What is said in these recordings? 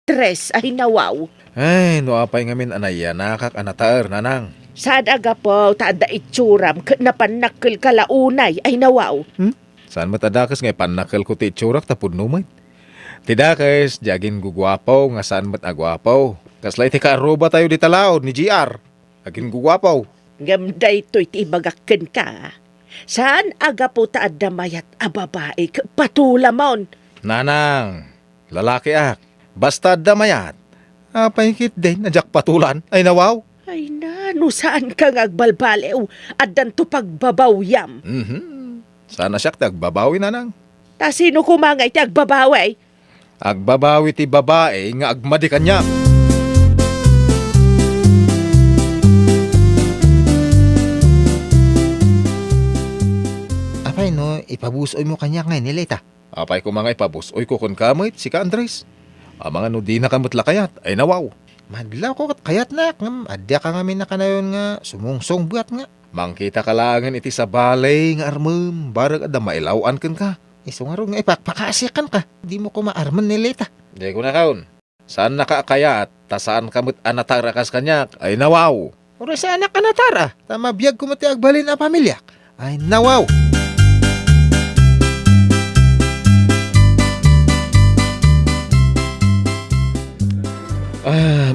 Andres ay nawaw. Ay, no apay ngamin anaya nakak anatar nanang. Saan aga po, tada itsuram, napanakil kalaunay ay nawaw. Saan matadakas ngay panakal ko ti itsurak tapod numay. Tidakas, jagin gugwapaw nga saan mat agwapaw. Kaslay ti kaaroba tayo di talaod ni GR. Agin gugwapaw. Ngamday to'y tibagakin ka. Saan aga po taad damayat ababae patulamon? Nanang, lalaki ak. Basta damayat. Apay kit din, najak patulan. Ay nawaw. Ay na, no saan ka ngagbalbalew at danto pagbabawyam? Sana siya agbabawi nanang. Ta sino kumangay ti agbabaway? Agbabawi ti babae nga agmadi kanya. Apay no, ipabusoy mo kanya ngayon nilita. Apay ko mga ipabus. Oy ko kon kamit, si ka Andres. Ang mga no di na kamutla kayat, ay nawaw. Madlaw ko kat kayat na, adya ka nga na kanayon nga, sumungsong buhat nga. Mangkita kalangan iti sa balay nga armem, barag ada mailawan kan ka. Iso nga ron nga ipakasikan ka, di mo ko maarman nilita. Di ko na kaon. Saan nakakayat, ta saan kamut anatarakas kanyak, ay nawaw. Ora sa anak ka na tara, tama biyag kumati agbalin ang pamilya. Ay nawaw.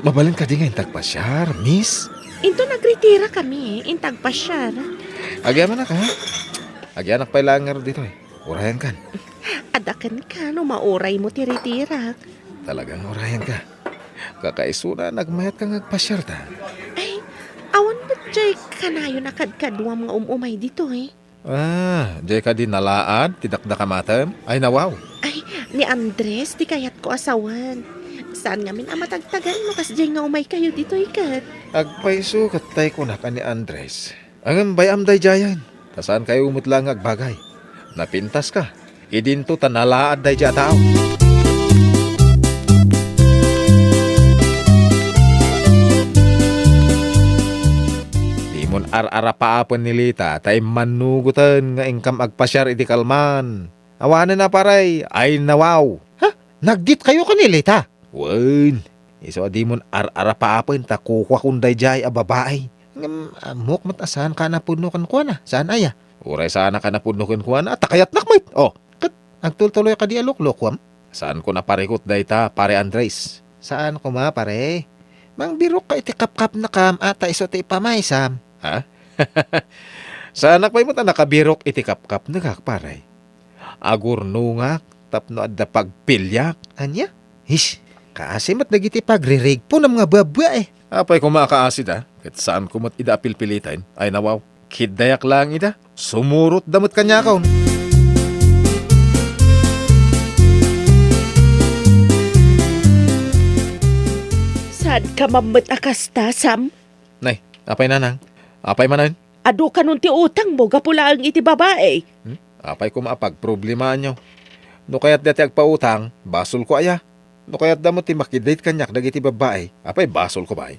Mabalin ka di nga yung tagpasyar, miss. Into nagretira kami, intag pasyar. Agyaman na ka, ha? Agyanak pa ilangar dito eh. Urayan kan. Adakan ka no mauray mo tiritira. Talagang urayan ka. Kakaisuna, nagmayat kang agpasyar ta. Ay, awan ba jay kanayo nakadkadwa mga umumay dito eh? Di ka din nalaan, tidakda ka matam. Ay nawaw. Ay, ni Andres, di kayat ko asawan. Saan nga min amatagtagan mo kas jay nga umay kayo dito ikat? Agpaiso katay ko na ka ni Andres. Ang bayam day jayan. Tasaan kayo umutlang agbagay. Napintas ka. Idinto tanalaad day jatao. Timon ar-ara paapon nilita tay manugutan nga ingkam agpasyar iti kalman. Awanan na paray. Ay nawaw. Nagdit kayo ka nilita. Wen. Iso adimon ar-ara paapon ta kukwa kunday jay a babae. Amok matasahan ka na puno kan kuha na. Saan aya? Uray sana ka na punukin ko na takayat nakmit. Oh, Agtultuloy ka di alok-lokwam. saan ko na parikot dayta pare Andres? Saan ko ma pare? Mang birok ka iti kap-kap na kam ata iso ti pamaysam. Sana pa'y mo ta nakabirok iti kap-kap na kakparay. Agurno nga tapno adda pagpilyak. Anya? Hish, kaasimat nagiti pagririg po ng mga babwa eh. Apay kumakaasid kat saan ko mat ida apilpilitain. Ay nawaw, kidayak lang ida. Sumurot damot kanya kaon. Saan ka mamit akasta, Sam? Nay, apay nanang. Apay manan. Ado ka nun ti utang mo, gapula ang iti babae. Apay ko maapag problema nyo. No kaya't dati agpautang, basol ko aya. No kaya't damo ti makidate kanyak dagiti babae. Apay basol ko ba ay?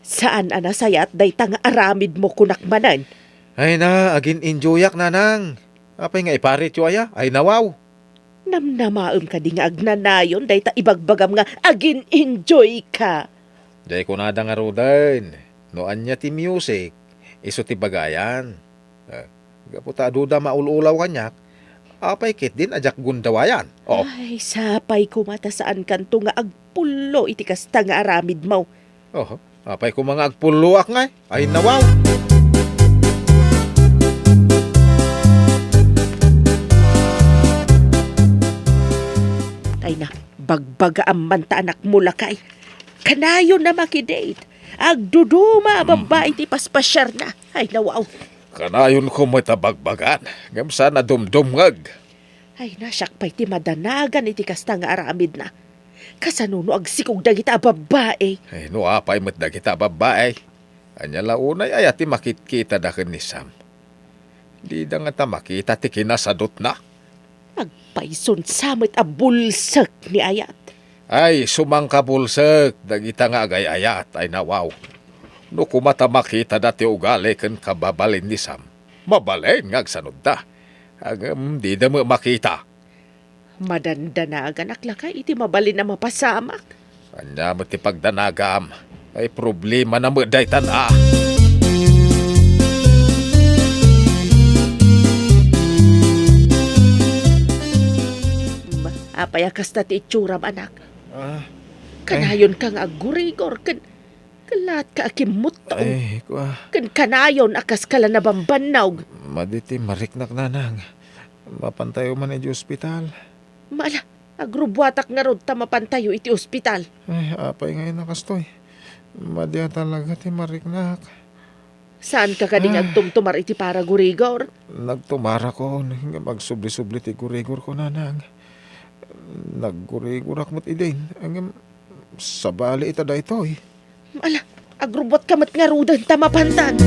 Saan anasayat day tanga aramid mo kunakmanan? Ay na, agin enjoyak nanang. Apay nga iparit yo aya, ay nawaw. Namnamaom ka di nga agnanayon, day ta ibagbagam nga agin enjoy ka. Day ko nada nga rodan. No anya ti music, iso ti bagayan. Gaputa duda maululaw kanyak. Apay kit din ajak gundawayan. Oh, Ay, sapay kumata saan kanto nga agpulo iti kasta nga aramid mo. apay ko mga agpuluak nga. Ay nawaw. Ay na, bagbaga ang manta anak mula kay. Kanayon na makidate. Agduduma babae ti paspasyar na. Ay nawaw. Kanayon ko mo tabagbagan. Ngam sana dumdumngag. Ay nasyak pa'y ti madanagan iti kasta nga aramid na. Kasanuno agsikog dagita babae. Ay no apay mat dagita babae. Anya launay ay ati makitkita da ni Sam. Di da nga ta makita ti kinasadot na. Agpayson samit a bulsak ni Ayat. Ay sumangkabulsek dagita nga agay-ayat ay nawaw. No kumata makita dati ugali ken kababalin ni Sam. Mabalin nga agsanod da. Agam di da mo makita. Madandanagan aklakay iti mabalin na mapasamak. Anya mo ti pagdanagam. Ay problema na mo day tana. Apayakas na ti itsuram, anak. Ah, Kanayon kang agurigor, kalat ka akimut taong. ay, kwa. Kanayon akas kala na bambanaw. Maditi mariknak nanang. Mapantayo man di ospital. Mala, agrubwatak nga rod tamapantayo iti ospital. Ay, apay ngayon nakastoy. Madya talaga ti mariknak. Saan ka kading agtumtumar iti para gurigor? Nagtumara ko, magsubli-subli ti gurigor ko nanang. Naggurigurak mo't idin. Ang sabali ita da ito eh. Mala, agrubwat kamat nga rodan tamapantan.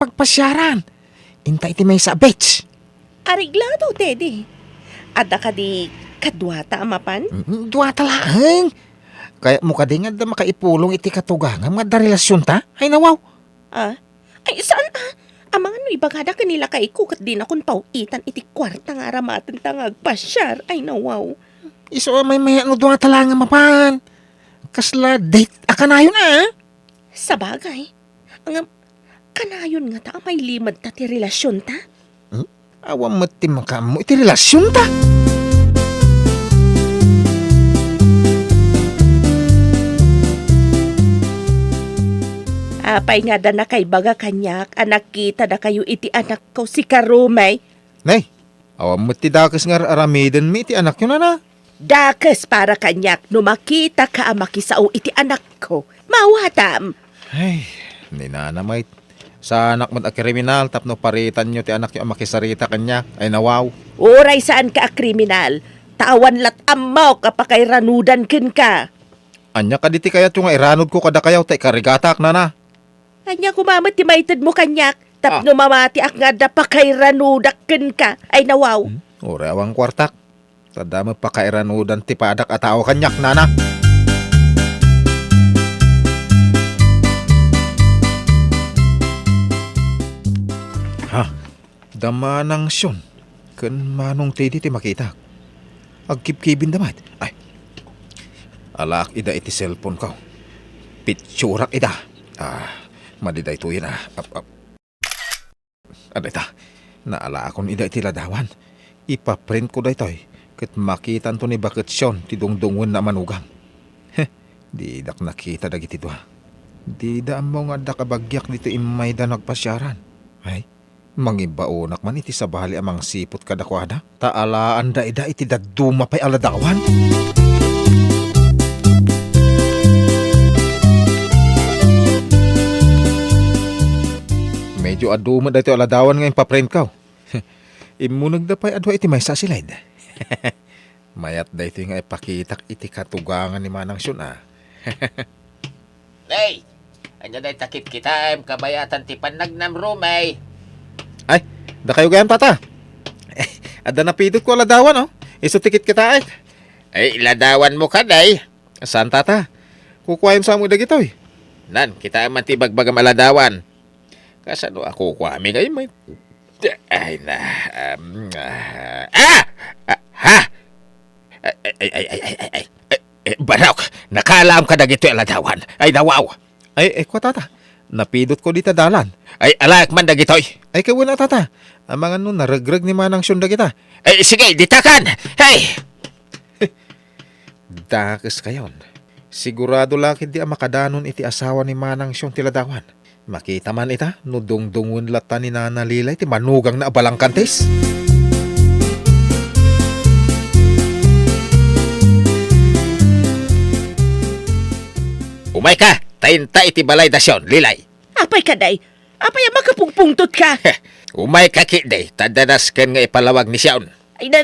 pagpasyaran. Inta iti may sa beach. Ariglado, Teddy. Ada ka di kadwata amapan? Dua talaang. Kaya mo ka di nga da makaipulong iti katugangan nga da relasyon ta? Ay nawaw. Ah? Ay, saan Amang ano ibagada kanila kay ko kat di na kun pauitan iti kwarta nga aramatan tangag pasyar. Ay, nawaw. Iso may ano dua talaang mapan. Kasla date akanayon Sa bagay. Ang kanayon nga ta may limad ta ti relasyon ta. Awam mati makamo iti relasyon ta. Apay nga da na kay baga kanyak, anak kita da kayo iti anak ko si Karumay. Nay, awam mati dakas nga aramiden mi iti anak yun na. Dakes para kanyak, no makita ka makisao iti anak ko. Mawatam. Ay, hindi na namay. Sa anak mo't kriminal, tapno paritan nyo ti anak yung makisarita kanya. Ay nawaw. Uray saan ka kriminal? Tawan lat amaw kapakay ranudan ken ka. Anya ka diti kaya nga iranod ko kada kayaw tay karigatak na. Anya kumamat ti maitid mo kanyak. Tapno mamati ak nga da pakay ranudak ken ka. Ay nawaw. Ore awang kwartak. Tadama pa kairanudan ti padak at tao kanyak nana. Ha? Dama ng syon. Kan manong tedi ti makita. Agkipkibin damat. Ay. Alak ida iti cellphone ko. Pitsurak ida. Madiday to yun Aday ta. Naala akong ida iti ladawan. Ipaprint ko da ito'y. Kat makitan to ni bakit syon ti dungdungon na manugang. Di dak nakita dagiti doa. Di da mo nga da kabagyak dito imay da nagpasyaran. Ay, mangibaonak man iti sabali amang sipot kadakwada. Taalaan da ida iti daduma pa'y aladawan. Medyo aduma da ito aladawan ngayon paprint ka. Imunag da pa'y adwa iti may sasilid. Mayat da ito nga ipakitak iti katugangan ni Manang Syon Hey, anya day takip kita kabayatan ti panagnam rumay. Ay, da kayo gayam tata. Ada napidot ko aladawan Iso tikit kita Ay, iladawan mo ka day. Saan tata? Kukuhayin sa mo dagito Nan, kita man ti bagbagam aladawan. Kasano ako kuami ngay may... Ay na... Barok, nakalaam ka dagito aladawan. Ay, nawaw. Ay, kwa tata. Napidot ko dita dalan. Ay, alak man dagitoy. Ay, kawa na tata. Ang mga naragrag ni Manang Syon dagita. Ay, sige, ditakan. Hey! Dakas kayon. Sigurado lakid di makadanon iti asawa ni Manang Syon tiladawan. Makita man ita, no dungdungun lata ni Nana Lila iti manugang na abalang kantes. Umay ka, tainta iti balay dasyon, lilay. Apay ka day. Apay ang makapungpungtot ka. Umay ka kiday, tadanas ken nga ipalawag ni Siyaon. Ay di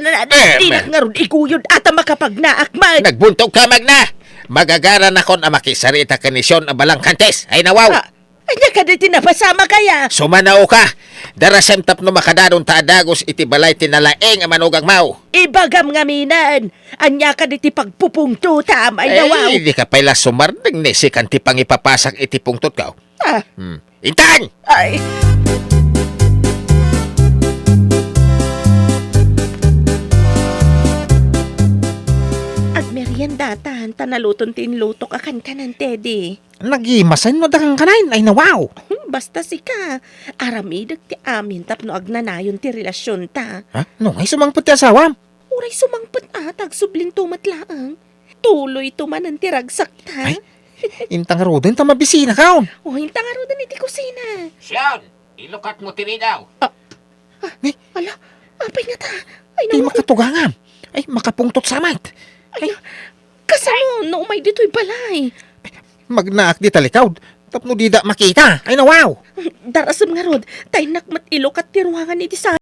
na nga ron ikuyod ata makapagnaak man. Nagbuntog ka magna. Magagara na kon ang makisarita ka ni Siyon ang balang kantes. Ay nawaw. Anya ka di tinapasama kaya. Sumanao ka. Darasem tapno makadaron taadagos iti balay tinalaeng ang manugang mau. Ibagam nga minan. Anya ka di ti pagpupungtutam. Ay nawaw. Ay, di ka pala sumarding ni si kanti pang ipapasak iti pungtot ka. Intan! Ay. At meriendatan, tanaluton tinlutok akan kanan, Teddy. Nagimasan mo dakang kanain. Ay, nawaw. Basta sika. Aramidag ti amin tapno agnanayon ti relasyon ta. Ha? No, ay sumangpot ti asawam. Uray sumangpot atag sublin tumatlaang. Tuloy tumanan ti ragsak ta. Ay. Intang rodin ta mabisina kaon. O hintang aro din iti kusina. Siyon! Ilukat mo tiri daw. Ala, apay nga ta. Ay, Di naman. makatugangan. Ay, makapungtot samat. Ay, kasano, no umay dito'y balay. Magnaak di talikaw. Tapno di da makita. Ay, nawaw. Darasam nga rod, tay nakmat ilok at tiruangan iti sa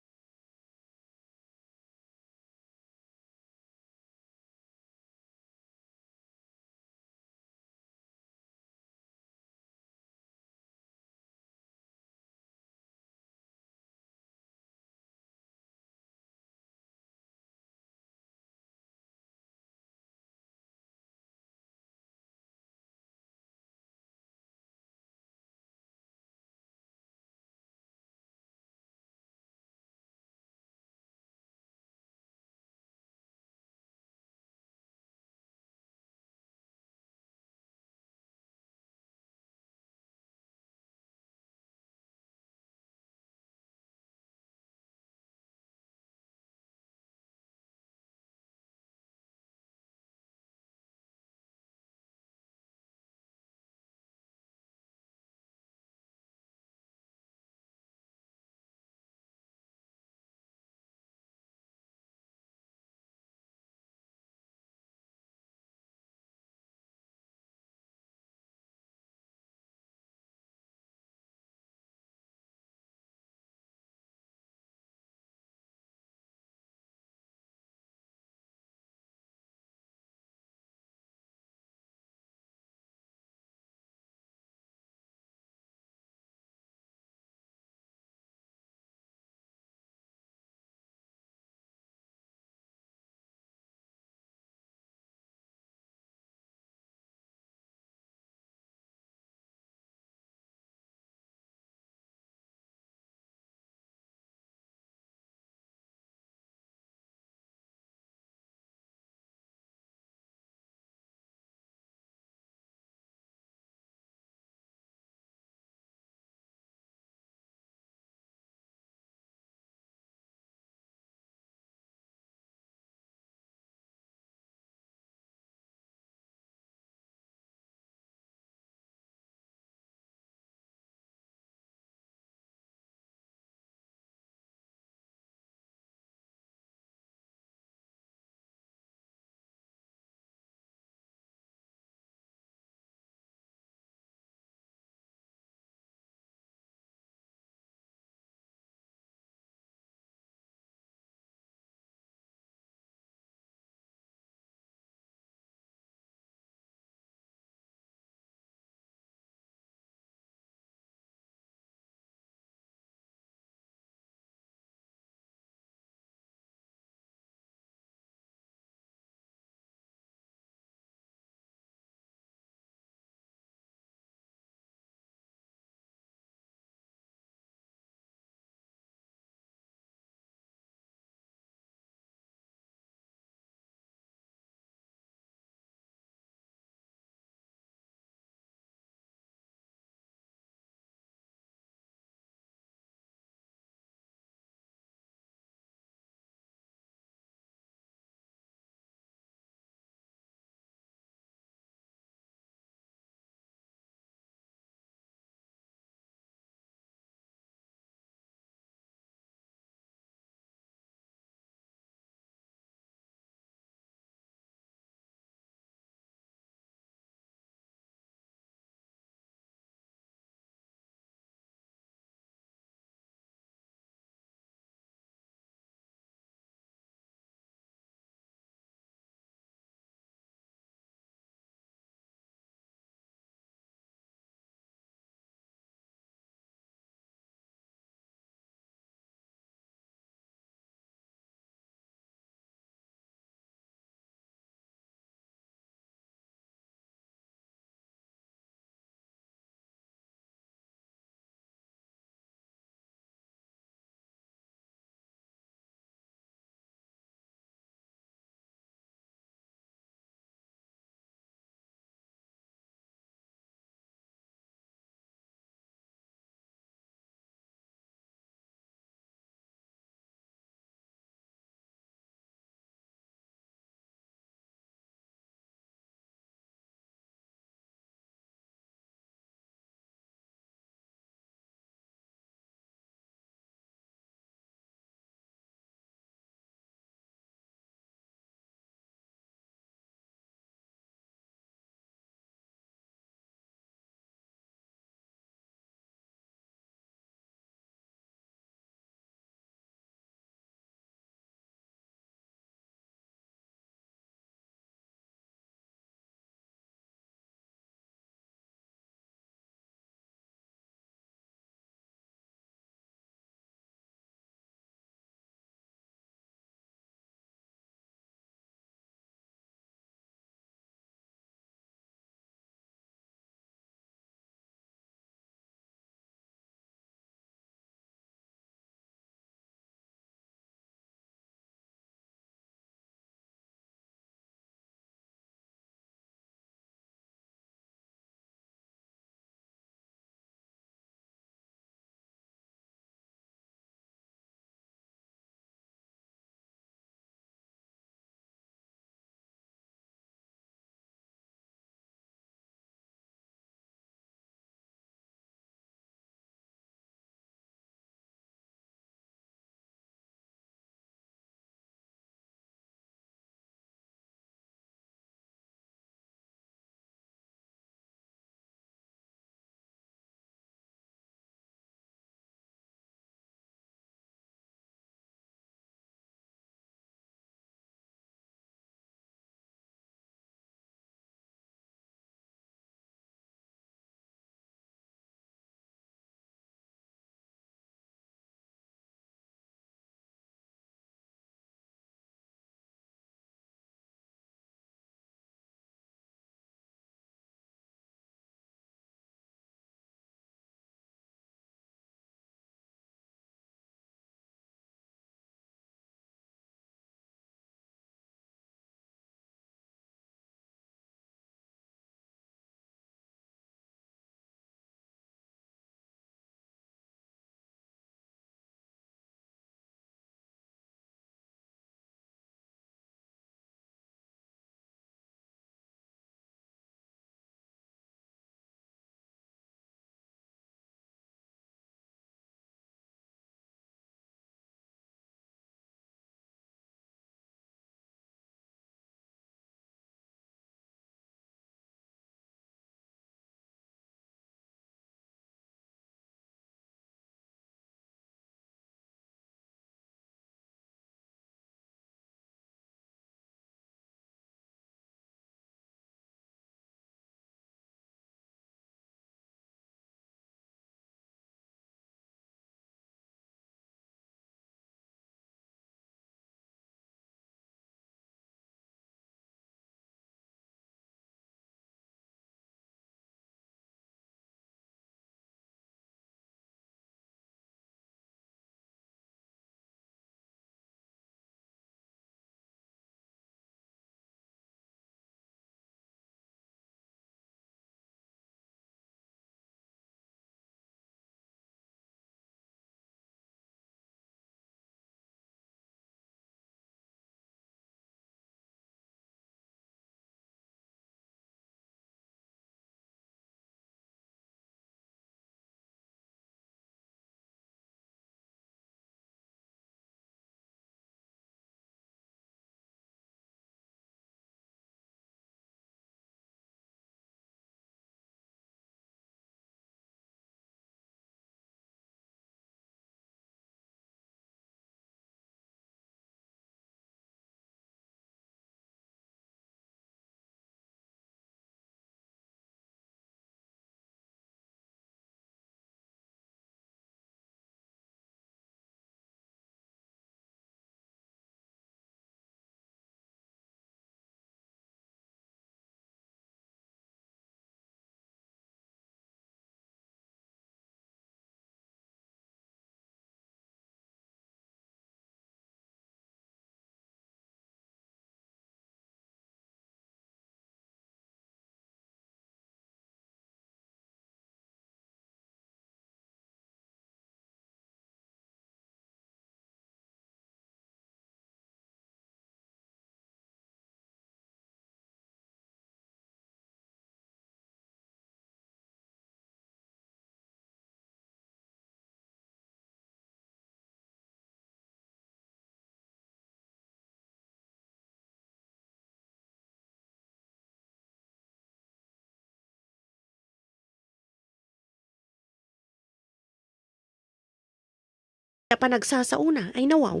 pa nagsasauna ay nawaw.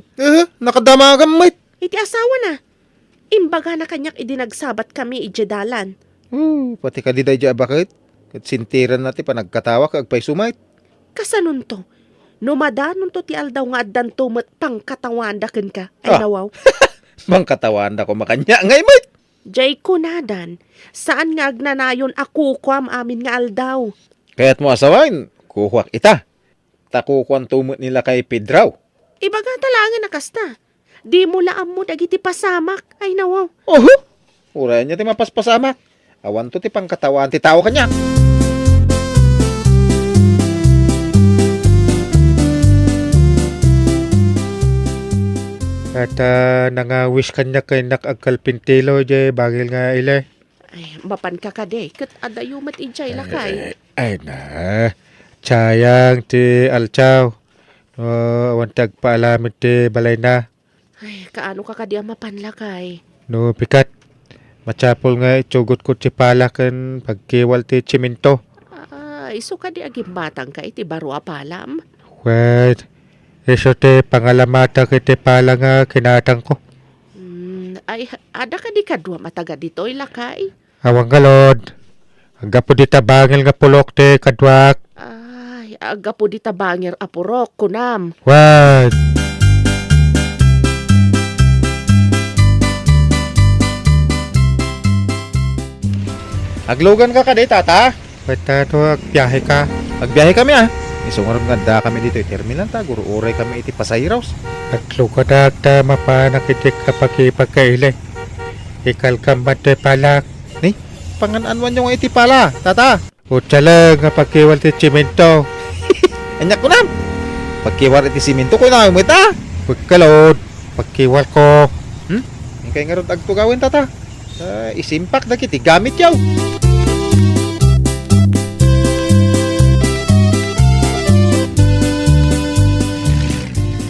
Nakadamagan mate. Iti asawa na. Imbaga na kanyak idinagsabat kami ijedalan. Pati ka di daya bakit? Kat sintiran natin pa nagkatawa ka agpay sumait. Kasanun to. Numadanon to ti aldaw nga addan tumet pang katawanda ken ka. Ay nawaw. Mang katawan ko makanya ngay mate. Jay kunadan. Saan nga agnanayon ako kwam amin nga aldaw. Kaya't mo asawain, kuhuak ita. Takukuan tumot nila kay Pedraw. Ibaga talangan na kasta. Di mo laam mo dagiti pasamak. Ay nawaw. Urayan niya ti mapaspasamak. Awan to ti pangkatawan ti tao kanya. At nanga-wish kanya kay nakagkalpintilo jay bagil nga ile. Ay, mapan ka ka de. Kat adayumat ijay lakay. Ay na, sayang ti alchaw. Awan tagpaalamit ti balay na. Ay, kaano ka di mapan lakay. No pikat. Machapol nga itsugot ko ti pala ken pagkiwal ti chiminto. Ay, so ka di agimbatang ka iti baro apalam. Wait. Iso ti pangalamata kiti pala nga kinatang ko. Ay, ada ka di kadwa mataga dito'y lakay. Awang galod. Aga po di tabangil nga pulok ti kadwak. Ay, aga po di tabangir apurok kunam. Wait. Aglogan ka di tata? Wait to agbiyahe ka. Agbiyahe kami Isungarap nga da kami dito terminal ta. Guro oray kami iti pasayraws. Aglogan ta mapanakitik kapag ipagkailay. Ikalkam te palak. Ni, pangananwan yung iti pala, tata. Utsalang nga pagkiwal ti simento. Anyak ko na. Pagkiwal iti simento ko na mo ita. Pagkalod. Pagkiwal ko. Kaya nga ron agtugawin tata. Isimpak na kiti gamit yaw.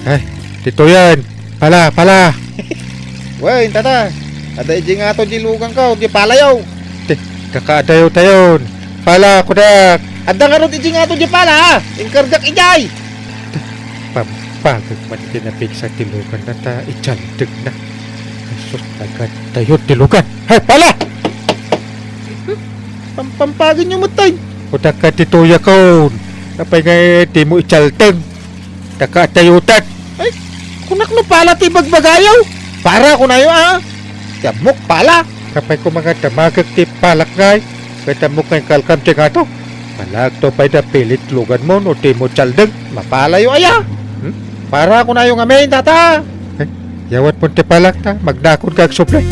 Ay, dito yan. Pala. Wey, tata. Ada iji nga to jilugang ka. Di palayaw. Kakadayo tayon. Pala, kudak. Ada nga ron iji nga to di pala. Ingkardak ijay. Pampagag man kinapig sa tilugan na ta. Ichantig na. Kasus agad tayo tilugan. Hay, pala! Pampagin nyo matay. Kudak ka tituya ko. Napay nga di mo ichalteng. Nakatayutan. Ay, kunak no pala ti bagbagayaw. Para ko na yun Tiamok pala. Kapay ko mga damagag ti palak ngay. Kaya tamok ngay kalkam ti nga to. Palag to pa'y da pilit lugan mo no ti mo chaldeng. Mapalayo aya. Para ko na yung amin tata. Ay, yawat mo ti palak ta. Magdakon kag suplay.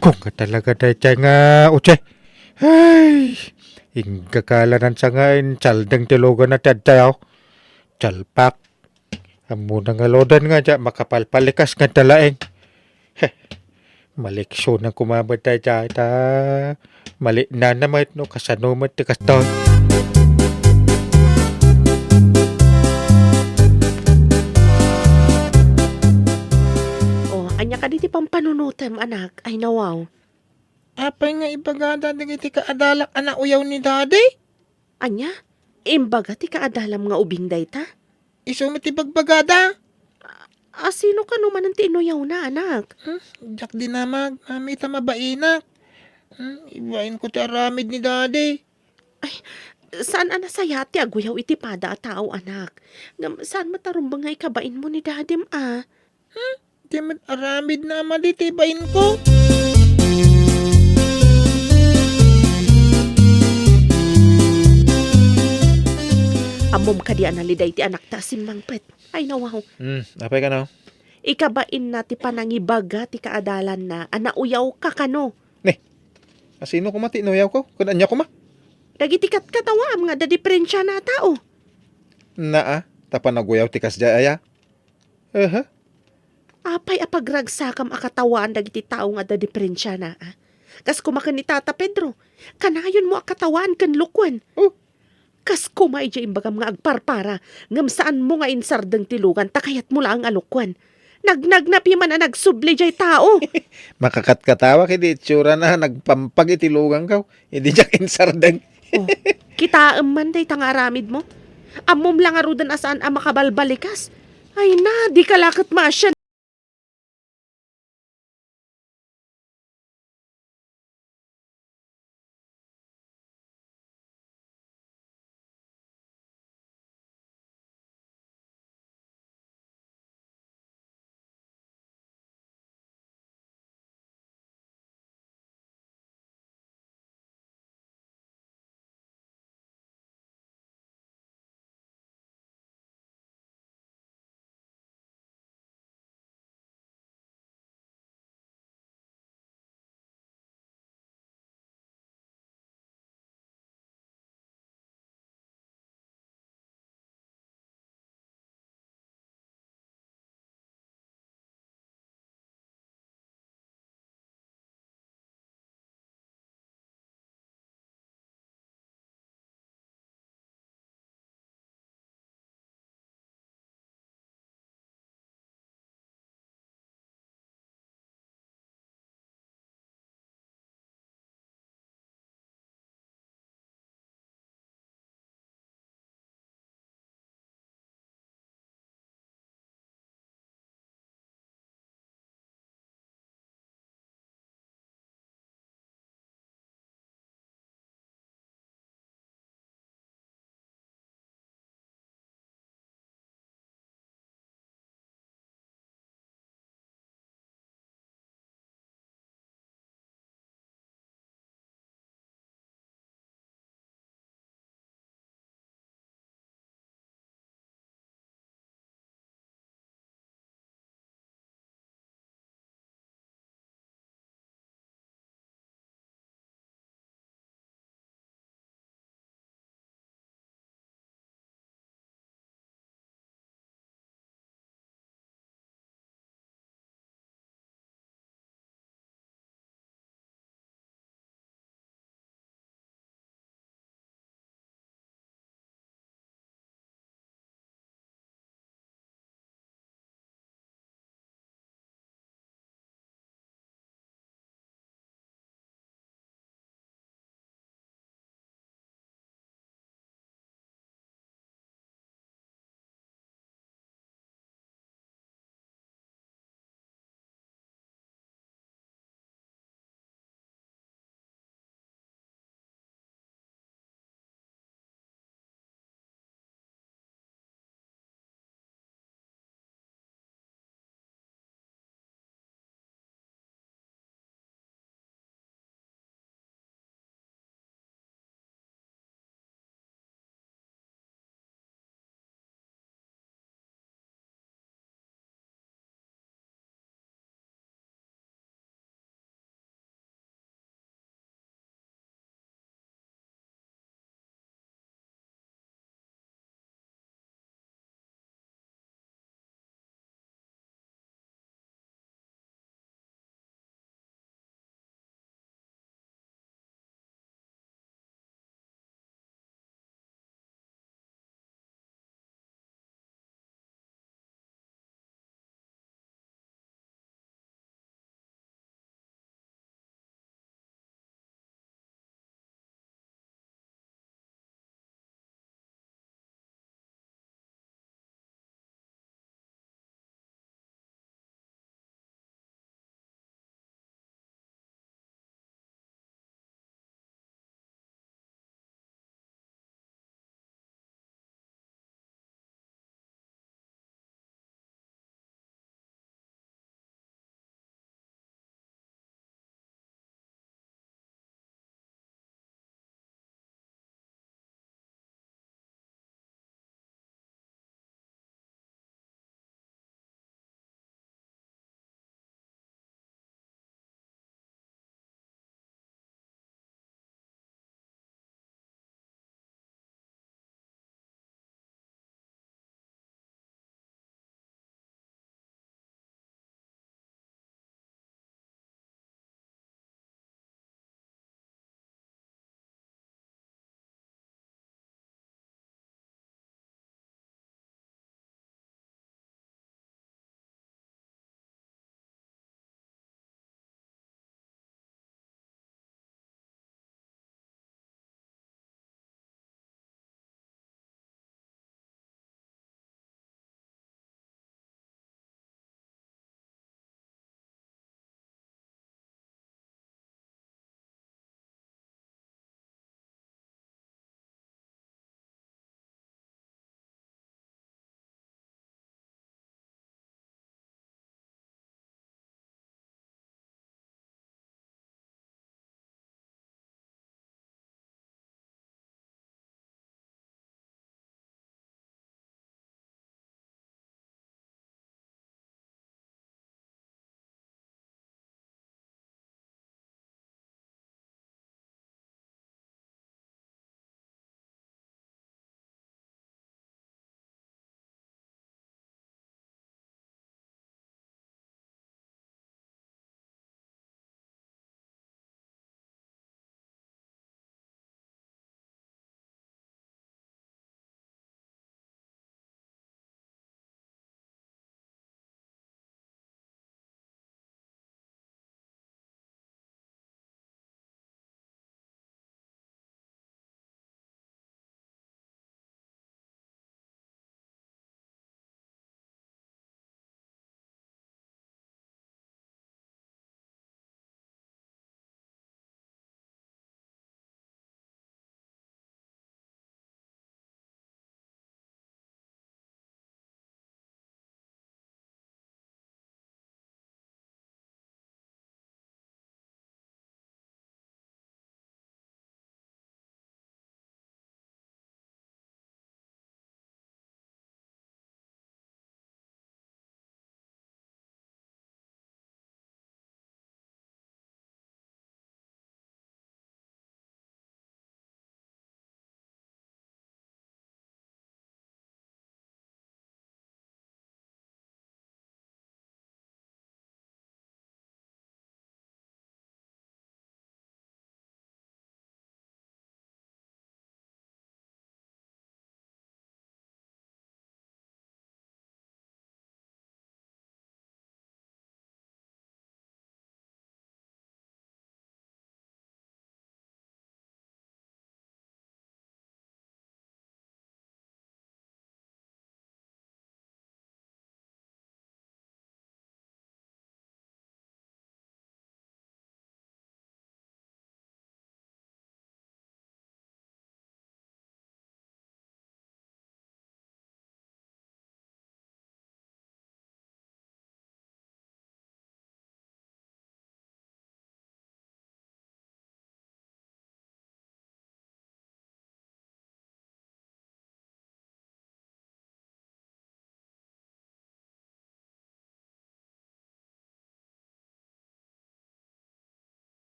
Kung ka talaga dahi nga uche. Ay, ingkakalanan sa ngayon, tsaldang tilugan na tadtayaw. Tsalpak. Amo na nga lodan nga dyan, makapalpalikas nga talaeng. Maliksyon ang kumabad tayo dyan. Mali na naman no, kasano mo tikas taon. Anya ka diti pampanunutem anak, ay nawaw. Apay nga ibagada iti kaadalak anak uyaw ni daddy? Anya, imbaga ti kaadalam nga ubing dayta. Isumit ibagbagada? Sino ka naman ang tinuyaw na anak? Jak din namag, mamita mabainak. Ibain ko ti aramid ni daddy. Saan anasaya ti aguyaw iti pada at tao anak? Saan matarumbang nga ikabain mo ni dadim Di mat aramid na amaditi ibain ko. Amom ka di analiday ti anak ta simmangpet. Ay nawaw. Apay ka no? Ikabain na ti panangibaga ti kaadalan na anauyaw ka kano. Asino ko matinuyaw ko? Kunanya ko ma? Dagiti katkatawam nga da diferensya na tao. Tapanaguyaw ti kasjay aya. Apay apagragsakam akatawan dagiti tao nga da diferensya na Kas kumakan ni Tata Pedro, kanayon mo akatawan kan lukwan. Kas kumay dya imbagam nga agparpara, ngam saan mo nga insardeng tilugan, takayat mo lang alukwan. Nagnag na pi man na nagsubli jay tao. Makakatkatawa kay di itsura na nagpampag itilugang ka. Hindi dyan insardang. Oh, kita man day tangaramid mo. Amom lang arudan asaan ang makabalbalikas. Ay na, di kalakot masya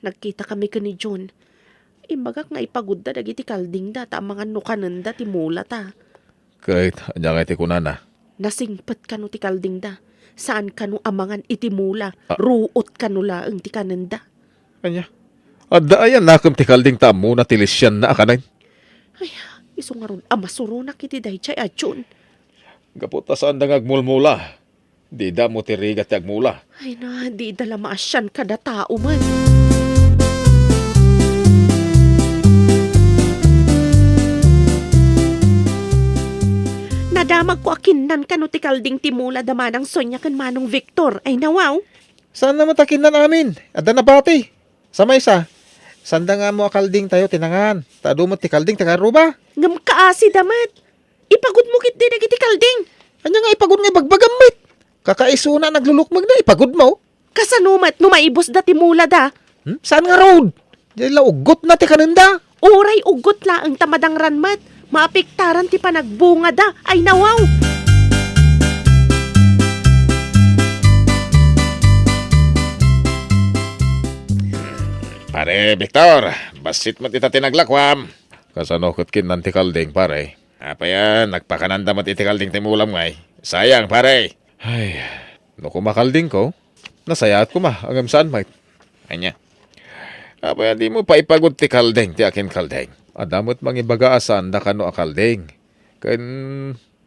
Nagkita kami ka ni John. Imbagak nga ipagudda dagiti kalding da ta mga nukananda ti mula ta. Kahit, anya nga iti kunana. Nasingpet kanu ti kalding da. Saan kanu amangan iti mula. Ruot kanu laeng ti kananda. Anya? Adda ayan nakam ti kalding tamo na tilisyan na akanan. Ay, iso nga ron amasurunak iti daychay atyon. Gaputa saan da ngagmulmula. Di da mo tirigat agmula. Ay na, di dala maasyan kada tao man. Nadamag ko akinnan kanu ti kalding ti mula damanang Sonya kan Manong Victor. Ay nawaw. Saan naman takin na namin? Ada na bati. Sa may isa. Sanda nga mo akalding tayo tinangan. Tado mo ti kalding tagaruba. Ngam kaasi damat. Ipagod mo kit di dagiti kalding. Anya nga ipagod nga bagbagamit. Kakaisuna naglulukmag na ipagod mo. Kasanumat no maibos da ti mula da. Saan nga road? Diyan la ugot na ti kananda. Uray ugot la ang tamadang ranmat. Maapiktaran ti panagbunga da. Ay nawaw. Pare, Victor, basit mo tita tinaglakwam. Kasano kat kin nanti kalding pare. Apa yan, nagpakananda mo titi kalding timulam ngay. Sayang, pare. Ay, no kumakalding ko. Nasayat ko ma, agam saan mait. Anya. Apa yan, di mo pa ipagod ti kalding, ti akin kalding. Adamot mangibagaasan da kano akalding. Ken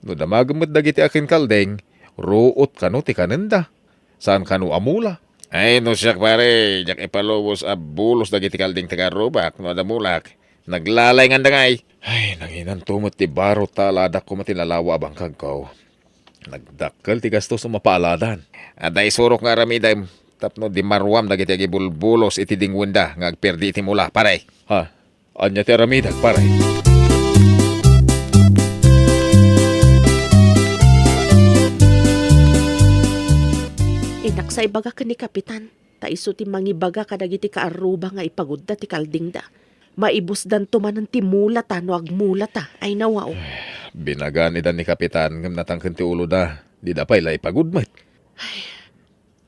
no damagamot dagiti akin kalding, ruot kano ti kanenda. Saan kano amula? Ay, no siyak pare, jak ipalubos a bulos dagiti kalding tagarubak, no adamulak. Naglalay nga ngay. Ay, nanginan tumot ti baro taladak ko matilalawa bangkag ko. Nagdakkel ti gastos mapaladan. Aday surok nga ramiday, tapno di marwam dagiti agibulbulos iti dingwenda, nga agperdi iti mula, pare. Ha, anya ti aramidag pare. Inak sa ibaga ka ni Kapitan. Taiso ti mangibaga kadagiti kaaruba nga ipagudda ti kalding da. Maibusdan tumanan ti mula ta no agmula ta. Ay nawaw. Binaganidan ni Kapitan ngam natangken ti ulo da. Di da pay la ipagudmat.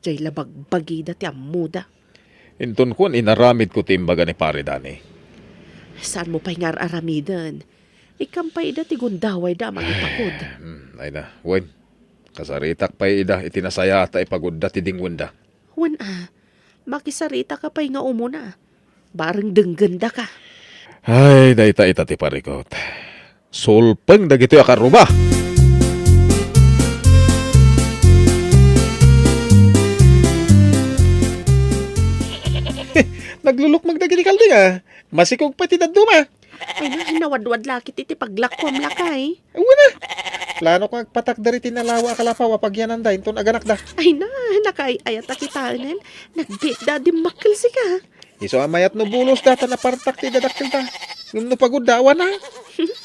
Jay labagbagi da ti amuda. Inton kun inaramid ko timbaga ni pare Dani. Saan mo pa'y ngar aramidan? Ikampay da ti gundaway da mangipakod. Ay na, wen. Kasaritak pay ida itinasaya ta ipagudda ti dingwenda. Wan makisarita ka pa'y nga umuna. Bareng denggenda ka. Ay, dayta ita ti parikot. Sulpeng dagito akaruba. Naglulukmag dagiti kalding ah. Masikog pa ti daduma. Ay na, hinawadwad lakit iti paglakwam lakay. Una. Plano ko agpatak dari tinalawa kalapawa pagyanan da. Inton aganak da. Ay na, nakay ayat akitanan. Nagbit da di makil si ka. Iso amayat no bulos data na partak ti dadakil da. Ngum no pagod dawa na.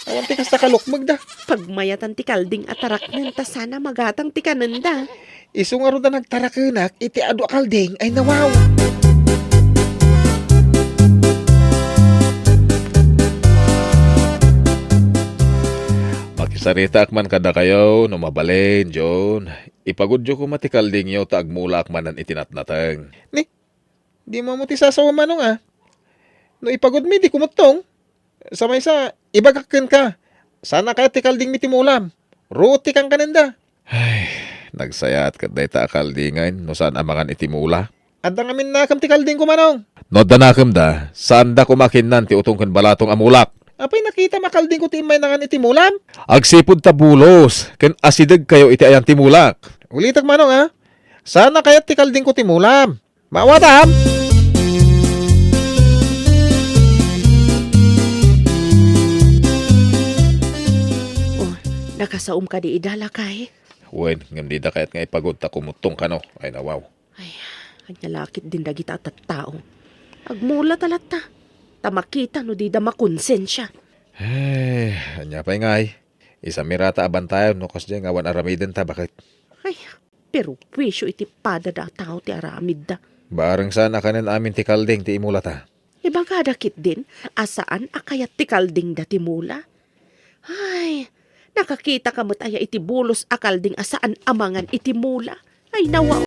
Awan ti kasta kalukmag da. Pagmayatan ti kalding atarak nan ta sana magatang ti kananda. Iso nga ro da nagtarakenak iti adu kalding ay nawaw. Makisarita akman kada kayo no mabalin, John. Ipagudyo ko matikalding yo ta agmula akmanan itinatnateng. Di mo ti sasawa manong ah. No ipagod mi di kumutong. Sa may sa ibagakin ka. Sana kaya ti kalding mi timulam. Ruti kang kanenda. Ay, nagsayat kat dayta akaldingan no saan amangan itimula. Adda ngamin nakam ti kalding ko manong. No danakam da, saan da kumakinan ti utong kan balatong amulak. Apay nakita makalding ko ti imay nangan itimulam. Agsipod ta bulos, ken asideg kayo iti ayan timulak. Ulitag manong ah. Sana kaya ti kalding ko timulam. Mawatam! Oh, nakasaum ka di idala kay. Wen, ngam di da kayat nga ipagod ta kumutong kano. Ay nawaw. Ay, kanyalakit din dagita at tao. Agmula talata. Tamakita no di da makonsensya. Ay, anya pa'y ngay. Isa mirata abantayon no kas dyan awan aramiden ta bakit. Ay, pero wisyo iti pada da tao ti aramid da. Bareng sana kanan amin ti kalding ti imula ta. Ibagada kit din, asaan akayat ti kalding da ti mula? Ay, nakakita kamot aya iti bulos akalding asaan amangan iti mula. Ay nawa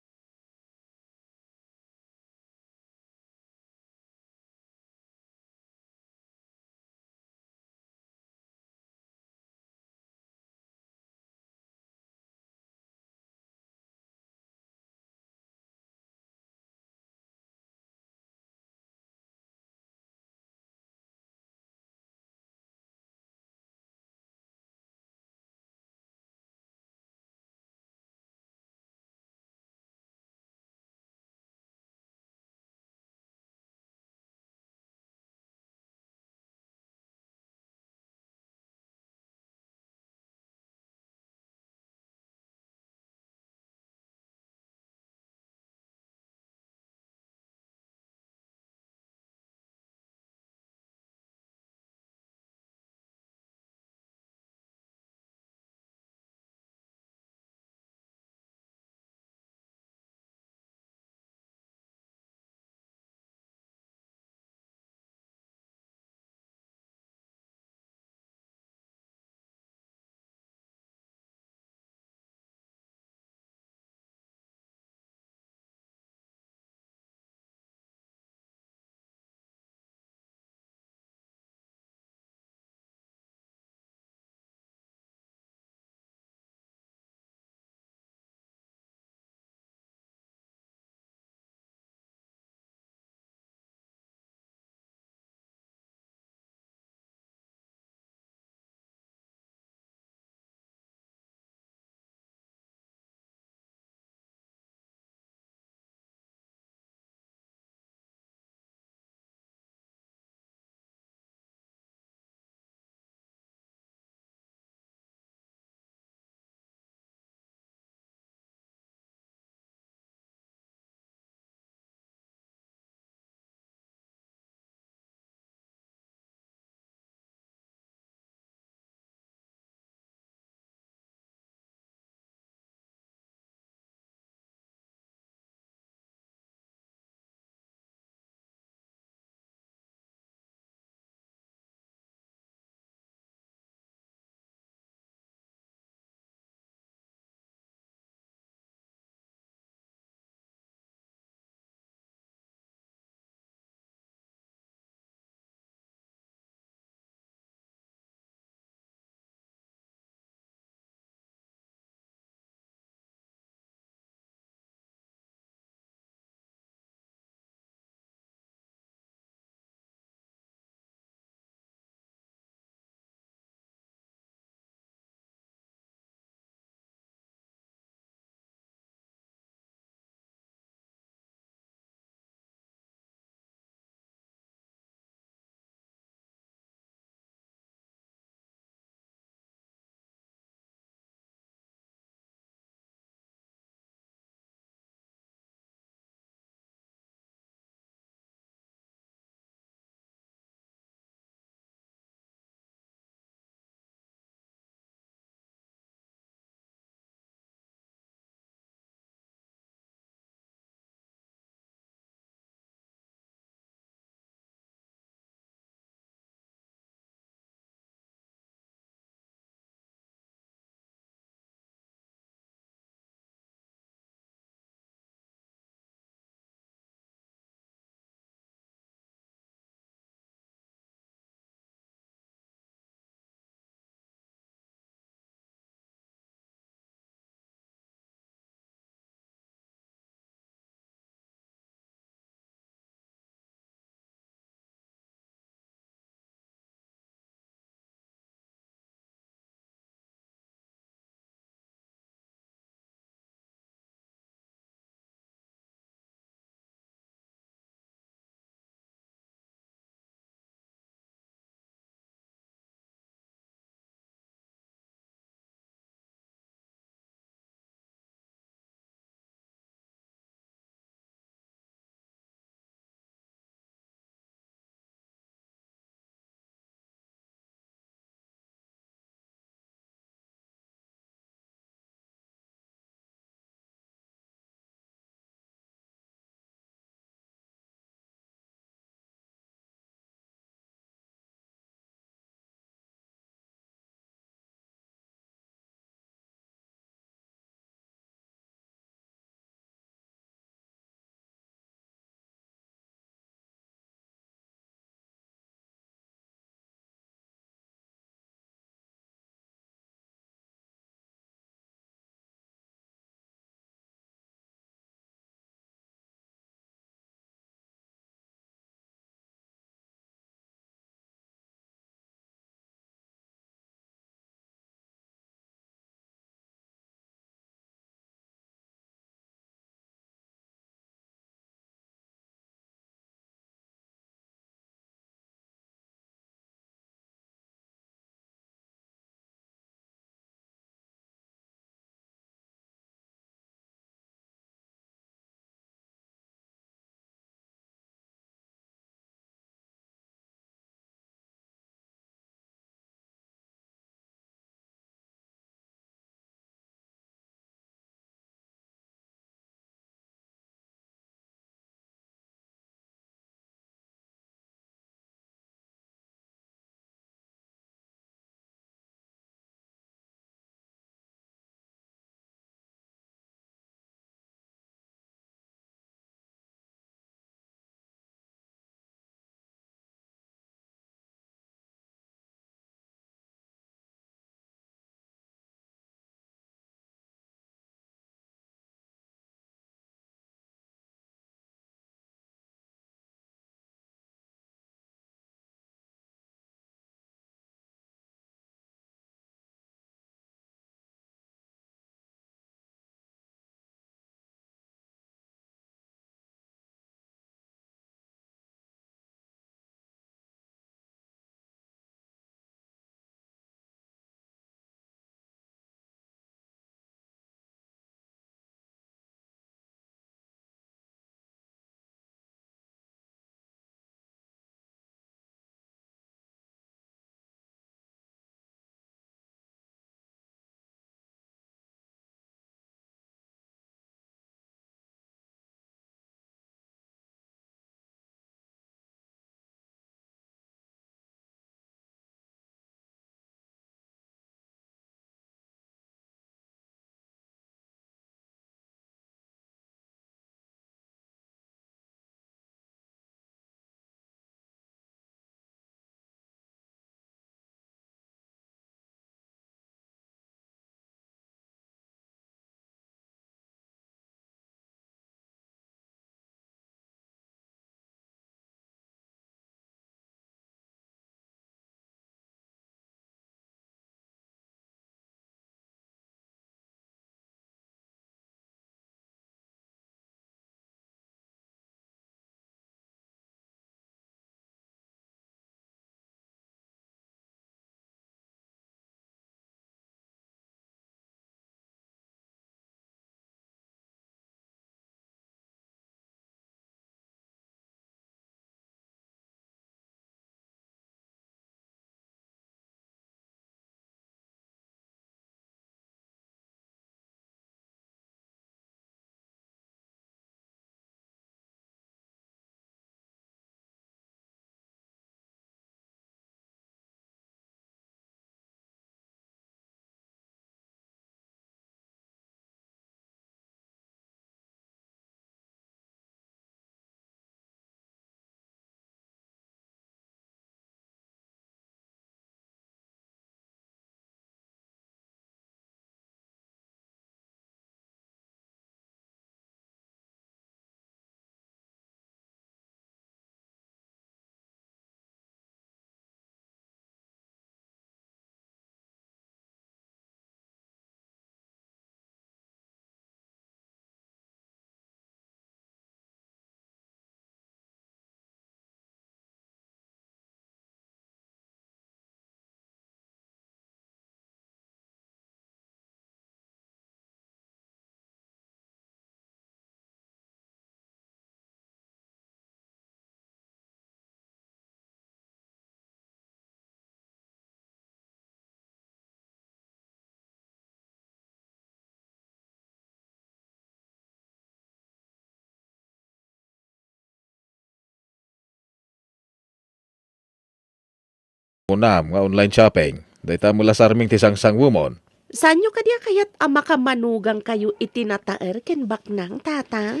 Unam nga online shopping. Dayta mula sarming tisang-sang woman. Sanyo ka diya kayat ama ka manugang kayo itinataer ken baknang tatang?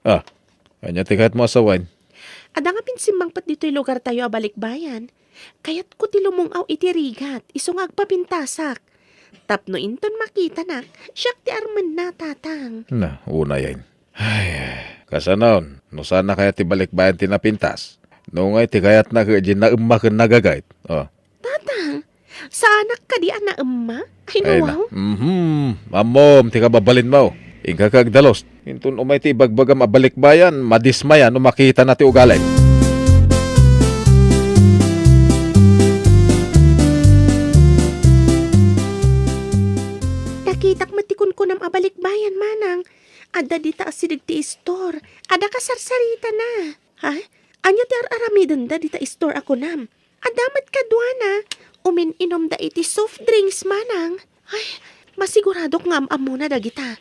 Ah, anya tikat mo asawan. Ada nga pinsimangpat dito'y lugar tayo abalikbayan. Kayat ko tilumong iti rigat, isong agpapintasak. Tapno inton makita na, siyak ti arman na tatang. Na, una yan. Ay, kasanaon, no sana kaya ti balikbayan tinapintas. No ngay ti kayat na kajin na umakan nagagayt. Oh. Tatang, sa anak ka di na emma? Ay Ay na. nawaw. Mamom, ti kababalin mo. Inka kagdalos. Intun umay ti bagbagam abalikbayan, madismayan no makita na ti ugalay. Nakitak matikon ko nam abalikbayan manang. Ada dita asidig ti store. Ada ka sarsarita na. Ha? Anya ti aramidon da dita store ako nam. Adamat ka duana. Umin-inom da iti soft drinks manang. Ay, masiguradok nga amuna da kita.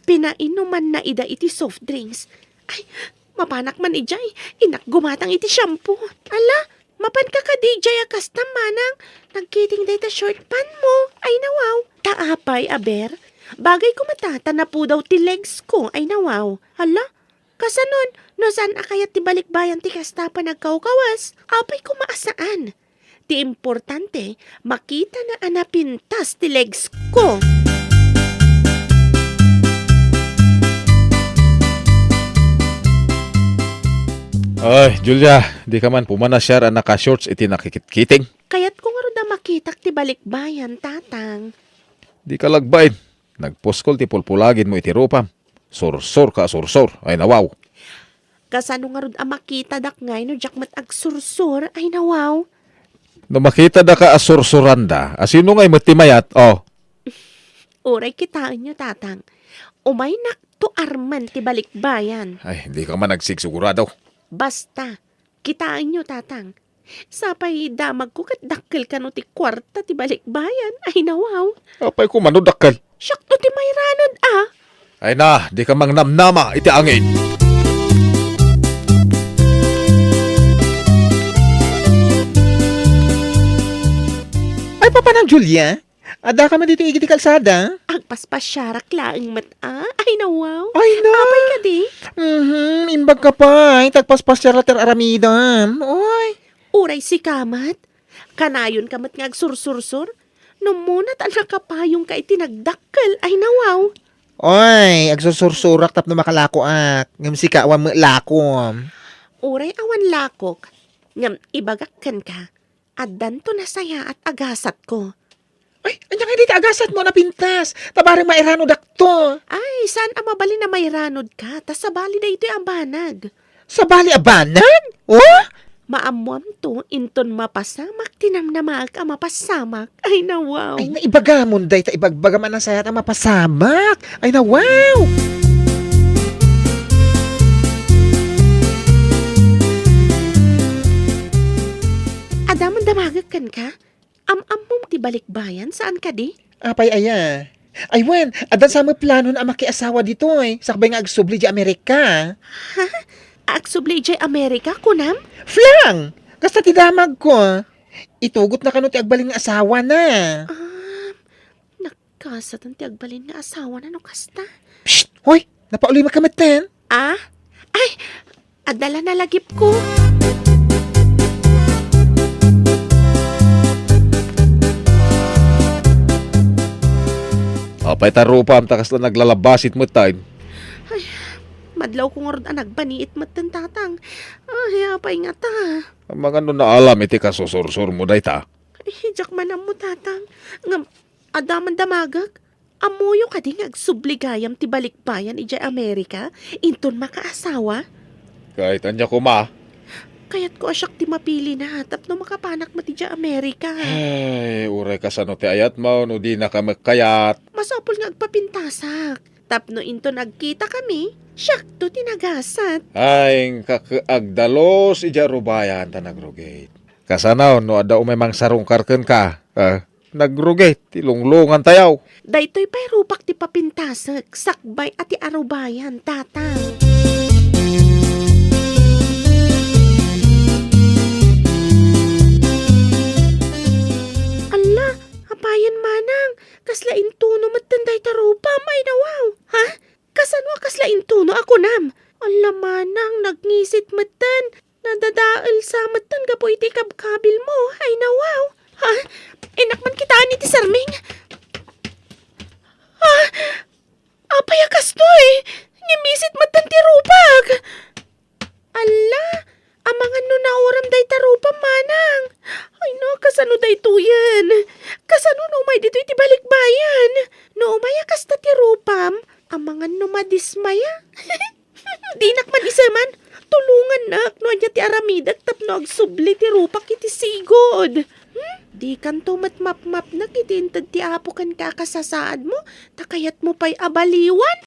Pinainuman na ida iti soft drinks. Ay, mapanak man ijay. Inak gumatang iti shampoo. Ala, mapan ka ka DJ akasta manang. Nagkiting da ita short pan mo. Ay nawaw. Taapay, aber. Bagay ko matata na po daw ti legs ko. Ay nawaw. Hala, kasanon, no saan akayat ti balikbayan ti kasta pa nagkaukawas. Apay ko maasaan. Ti importante, makita na anapintas ti legs ko. Ay, Julia, di ka man pumanasyar ang naka-shorts iti nakikitkiting. Kayat ko nga ron na makitak ti balikbayan, tatang. Di ka lagbain. Nagposkol ti pulpulagin mo iti ropam. Sursor ka, sursor. Ay nawaw. Kasano nga ron makita dak ngay no jakmat agsursur. Ay nawaw. No makita da ka asursuranda, asino nga'y matimayat, oh. Uray kitaan nyo, tatang. Umay nakto arman ti balikbayan. Ay, di ka man nagsigsigurado. Basta, kitaan nyo, tatang. Sapay damag ko kat dakkel ka no ti kwarta ti balikbayan. Ay nawaw. Apay ko manudakal. Syakto ti mayranod, ah. Ay na, di ka mang namnama iti angin. Ay, papanang Julia? Ada ka man dito igiti kalsada? Agpaspasyarak laeng mata. Ay nawaw. Ay, na! Apay ka di. Imbag ka pa. Ay, tagpaspas siya later aramidam. Oy. Uray si kamat. Kanayon kamat nga agsursursur. No muna tanak kapayong ka itinagdakkel. Ay nawaw. Oy, agsusursurak tap na makalako ak. Ngam si kawan mo lakom. Uray awan lakok. Ngam ibagakkan ka. Addan to na saya at agasat ko. Ay, anya nga dito agasat mo na pintas. Tabarang mairano dakto. Ay, saan ang mabali na may ranod ka? Tas sa bali na ito'y ambanag. Sa bali abanag? Oh? Maamuam to, inton mapasamak, tinamnamag ang mapasamak. Ay nawaw. Ay, naibagamon day ta ibagbagaman na saya na mapasamak. Ay, na wow. Adaman damagakan ka? Am-among ti balikbayan, saan ka di? Apay aya. Ay, wen, adan sa mo plano na makiasawa dito eh. Sakbay nga agsubli di Amerika. Agsubli jay Amerika, kunam? Flang! Kasta ti damag ko. Itugot na kano ti agbaling nga asawa na. Nakasat ang tiagbalin nga asawa na no kasta. Psst! Hoy! Napauloy makamatan. Ah? Ay! Adala na lagip ko. Apay tarupam, takas na naglalabasit mo tayo. Madlaw ko nga ron nagbaniit matan tatang. Ay, apay nga ta. Ang mga no na alam, iti kasusursur mo day ta. Ay, jak man mo tatang. Ngam, adaman damagag. Amuyo ka di agsubligayam ti balikbayan ijay Amerika. Inton makaasawa. Kahit anya ko ma. Kaya't ko asyak ti mapili na hatap no makapanak mati ijay Amerika. Ay, uray ka sa no ti ayat mo, no di na ka magkayat. Masapol nga agpapintasak. Tapno into nagkita kami, syakto tinagasat. Ay, kakaagdalos ija rubayan ta nagrugate. Kasanaw, no ada umay mang sarong karken ka. Nagrugate, tilunglungan tayaw. Daytoy pa'y rupak ti papintasak, sakbay at ti arubayan, tatang. kasla intuno matanday tarupa, may nawaw. Ha? Kasano kasla intuno ako nam? Alamanang nagngisit matan. Nadadaal sa matan gapo iti kabkabil mo, ay nawaw. Ha? Inakman kita ni ti Sarming. Ha? Apayakas to eh. Ngimisit matan ti rupag. Ala, amangan no nauram day tarupa manang. Ay no, kasano day tuyan. Kasano no may dito iti balikbayan. No umayakas ta ti rupam, amangan no madismaya. Di nakman isa man. Tulungan nak, no anya ti aramidak tapno agsubli ti rupak iti sigod. Di kanto matmap-map na kitintad ti apo kan kakasasaad mo, takayat mo pa'y abaliwan.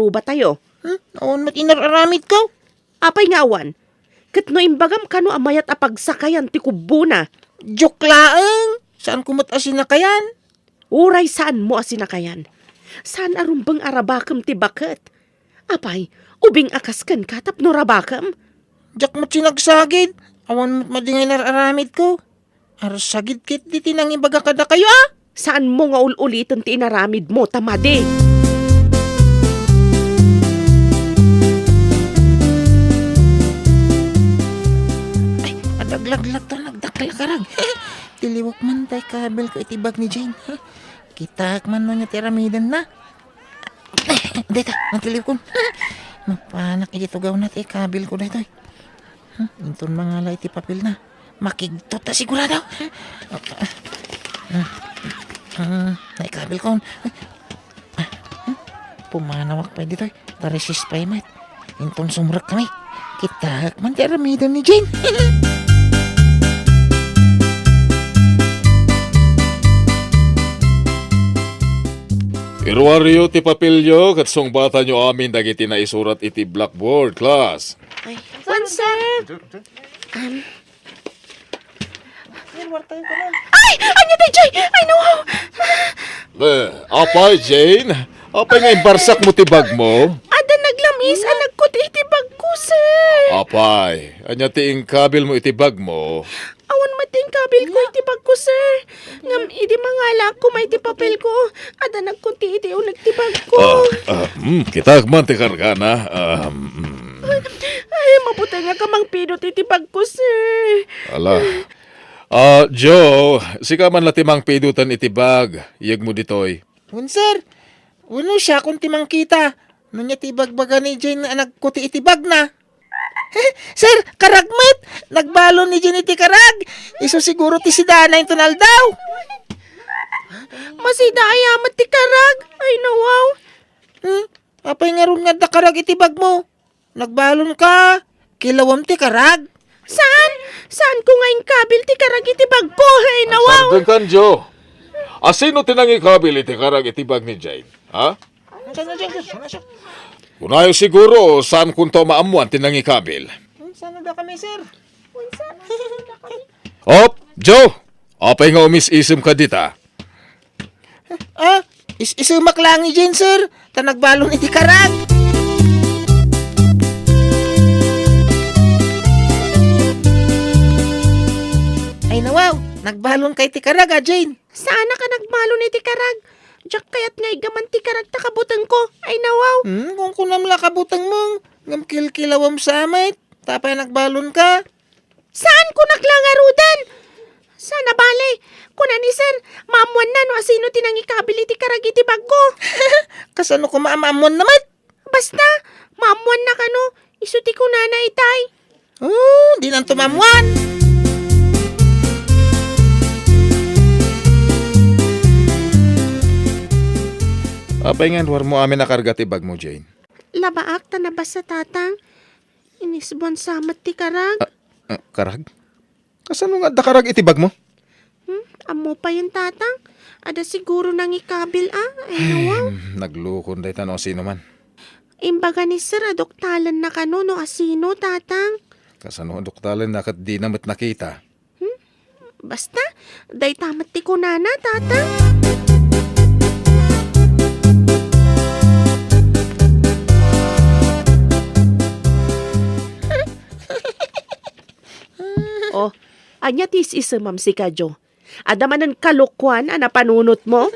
ba tayo? Noon mat inararamid ko. Apay nga awan. Kat no imbagam kano amayat apagsakayan ti kubuna. Joke laeng. Saan ko matasin na kayan? Uray saan mo asinakayan? Saan arumbang arabakam ti baket? Apay, ubing akaskan katap no rabakam? Jak mo sinagsagid. Awan mo't madingay nararamid ko. Aros sagid kit di tinang ibaga kada kayo Saan mo nga ululitan ti inaramid mo, tamade? Ay, adaglag-lag to nagdaklakarag. Tiliwak man tay kabel ko itibag ni Jane. Kitak man nun niya tiramidan na. Dito, natiliw ko. Mapanak ito gaw na tay kabel ko dito. Inton mga lay ti papel na. Makigtot na sigurado. Naikabel ko. Pumanawak pa dito. Taresis pa imat. Inton sumrak kami. Kitak man tiramidan ni Jane. Irwaryo ti papilyo kat song bata nyo amin dagiti na isurat iti blackboard, class. Ay, one sir. Ay! Anya tayo, Joy! Ay, no! Apay, Jane? Apay nga imbarsak mo ti bag mo? Ada naglamis, anak ko ti itibag ko, sir. Apay, anya ti ingkabil mo iti bag mo? Awan mating kabil ko itibag ko, sir. Ngam, idi mangala ko may tipapel ko. Ada nagkunti iti o nagtibag ko. Kita man ti kargana. Ay, mabuti nga kamang pidot itibag ko, sir. Ala. Joe, sika man latimang pidutan itibag. Iyag mo ditoy. Sir, uno siya kung timang kita. Nunya tibag-baga ni Jane na nagkuti itibag na. Sir, karagmet! Nagbalo ni Jane iti karag. Iso siguro ti si Dana yung tunal daw. Masida ayamat ti karag. Ay, nawaw. Apay nga ron nga da karag itibag mo. Nagbalon ka. Kilawam ti karag. Saan? Saan ko nga yung kabil ti karag itibag ko? Ay, nawaw. Sardeng kan, Joe. Asino tinang ikabil iti karag itibag ni Jane? Ha? Kunayo siguro saan kunto maamuan tinang ikabil. Sana da kami, sir? Op, Joe! Apay nga umis-isim ka dita. Isumak lang ni Jane, sir. Ta nagbalon iti karag. Ay nawaw, nagbalon kay ti karag, Jane. Sana ka nagbalo ni ti karag? Diyak kayat nga igaman ti karag takabutang ko. Ay, nawaw. Kung kunamla kabutang mong, ngam kilkilawam sa amay, tapay nagbalon ka. Saan ko naglangarudan? Sana bale. Kuna ni sir, maamuan na no asino tinang ikabil iti karag itibag ko. Kasano ko maamamon naman? Basta, maamuan na kano. Isuti ko na na itay. Di nang tumamuan. Apay nga luar mo amin nakarga ti bag mo, Jane. Labaak ta na ba sa tatang? Inisbon samat ti karag. Karag? Kasano nga da karag iti bag mo? Amo pa yung tatang. Ada siguro nang ikabil Ay, nawaw. Naglukon day tanong sino man. Imbaga ni sir, adoktalan na kano no asino tatang. Kasano doktalan na kat di namat nakita. Basta, day tamat ti kunana tatang. Oh, anya tis isamam si Kadyo. Adamanan kalukwan ana panunot mo?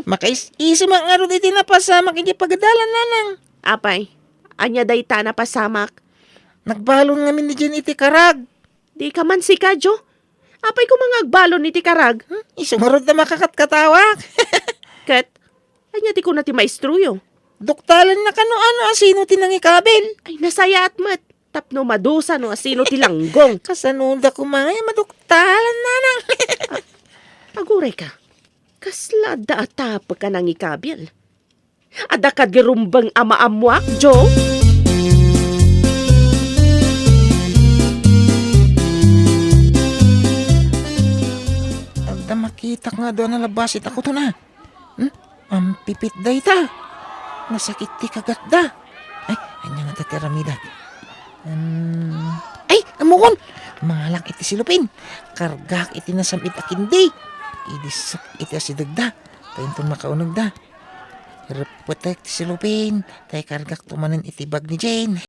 Makais-isip ang araw iti napasamak iti pagadalan nanang. Apay, anya day ta na pasamak. Nagbalon nga min ni Jane iti karag. Di ka man si Kadyo. Apay ko mga agbalon iti karag. Isumarod na makakatkatawak. Kat, anya ti ko na ti maestruyo. Doktalan na kano ano asino tinang ikabil. Ay, nasaya at mat. Tapno madusa no asino ti langgong. Kasanunda ko mga madoktalan nanang. Aguray ka. Kasla da atap ka nang ikabil. Ada ka girumbang ama-amwak, Joe? Agda makita nga doon na labasit ako to na. Ang pipit day ta. nasakit ti kagat da. Ay, anya nga ta Ramida. Ay, amukon! Malak iti silupin. Kargak iti nasamit akindi. Idisak iti asidagda. Tainton makaunog da. Repotek ti silupin. Tay kargak tumanin iti bag ni Jane.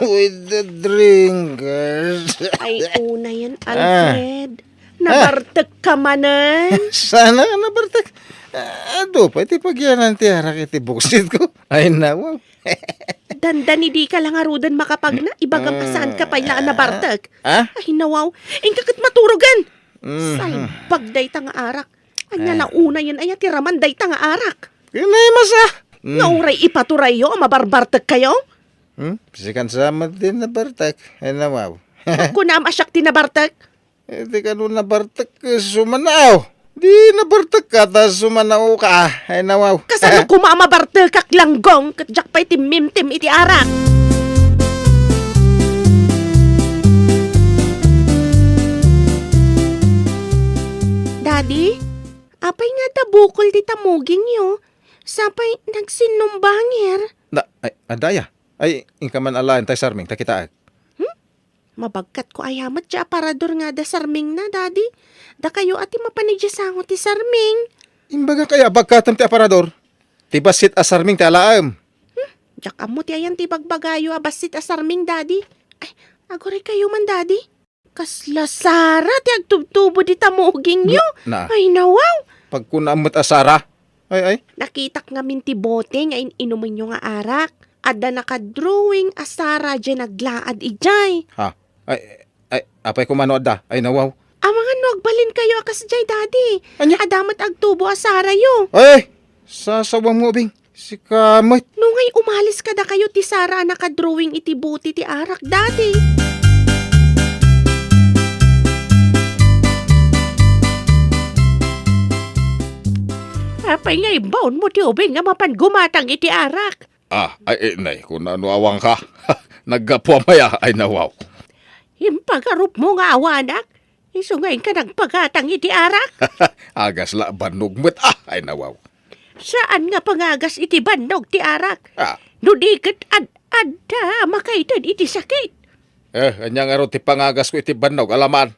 with the drinkers. Ay, una yan, Alfred. Nabartag ka manan. Sana ka nabartak. Ado, pati pagyanan ti harak iti buksit ko. Ay nawaw. Dandan di ka lang arudan makapag na. Ibagang pasaan ka pa ilaan nabartag. Ah? Ay, nawaw. Ingkakit maturugan. Salbag day tanga arak. Anya na una yan ay tiraman day tanga arak. Kinay masa. Nauray ipaturay yo, mabarbartag kayo. Sikan sama din nabartak. Ay nawaw. Kung naam asyak tinabartag. Di ka nun nabartak sumanaw. Di nabartak ka, tas sumanaw ka. Ay nawaw. Kasano kumamabartag kak langgong, katjak pa iti mimtim iti arak. Daddy, apay nga tabukol di tamuging yo. Sapay nagsinumbangir. Ay, adaya. Ay, ingka man alayan tayo sarming, takitaag. Mabagkat ko ayamat dya aparador nga da sarming na, Daddy. Da kayo ati mapanigya sango ti sarming. Imbaga kaya bagkatam ti aparador. Ti basit a sarming ti alaam. Diyak amo ti ayan ti bagbagayo abasit asarming, Daddy. Ay, agore kayo man, Daddy. Kasla Sara ti agtubtubo di tamuging yo. Na, Ay, nawaw. pag kunamot asara. Ay. Nakitak nga min ti bote nga inumin nyo nga arak. Adda nakadrawing asara dyan naglaad ijay. Ha? Ay, apay kumano da. Ay, nawaw. Amangan no agbalin kayo akas jay, Daddy. Anya? Adamat agtubo asara yo. Ay, sasawang mo, Bing. Si kamot. Nungay umalis ka da kayo ti Sara nakadrawing iti buti ti arak, Daddy. Apay nga ibaon mo ti ubing nga mapan gumatang iti arak. Nay, kung ano awang ka. Nagkapwamaya, ay nawaw. Impagarup mo nga awanak. Iso ngayon ka nagpagatang iti arak. Agas la banog mo't, ay nawaw. Saan nga pangagas iti bandog ti arak? Ah, No di ket ad-adda makaitan iti sakit. anyang aro ti pangagas ko iti banog, alaman.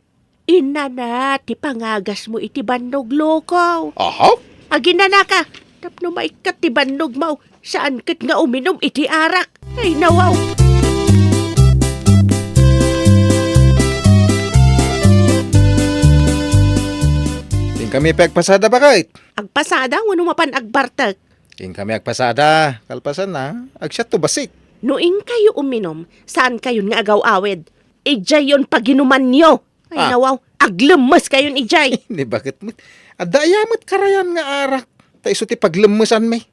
Ina na ti pangagas mo iti bandog lokaw. Aha? Agina ka. Tapno maikat ti bandog mo. Saan ket nga uminom iti arak? Ay nawaw. Ting kami pagpasada ba kahit? Agpasada wano mapan agbartag. Ting kami agpasada. Kalpasan na. Agsyat to basik. Noing kayo uminom, saan kayo nga agaw-awed? Ijay yon paginuman nyo. Ay nawaw, aglemes kayon ijay. Hindi bakit mo? Adayamot karayan nga arak. Ta iso ti paglemesan may.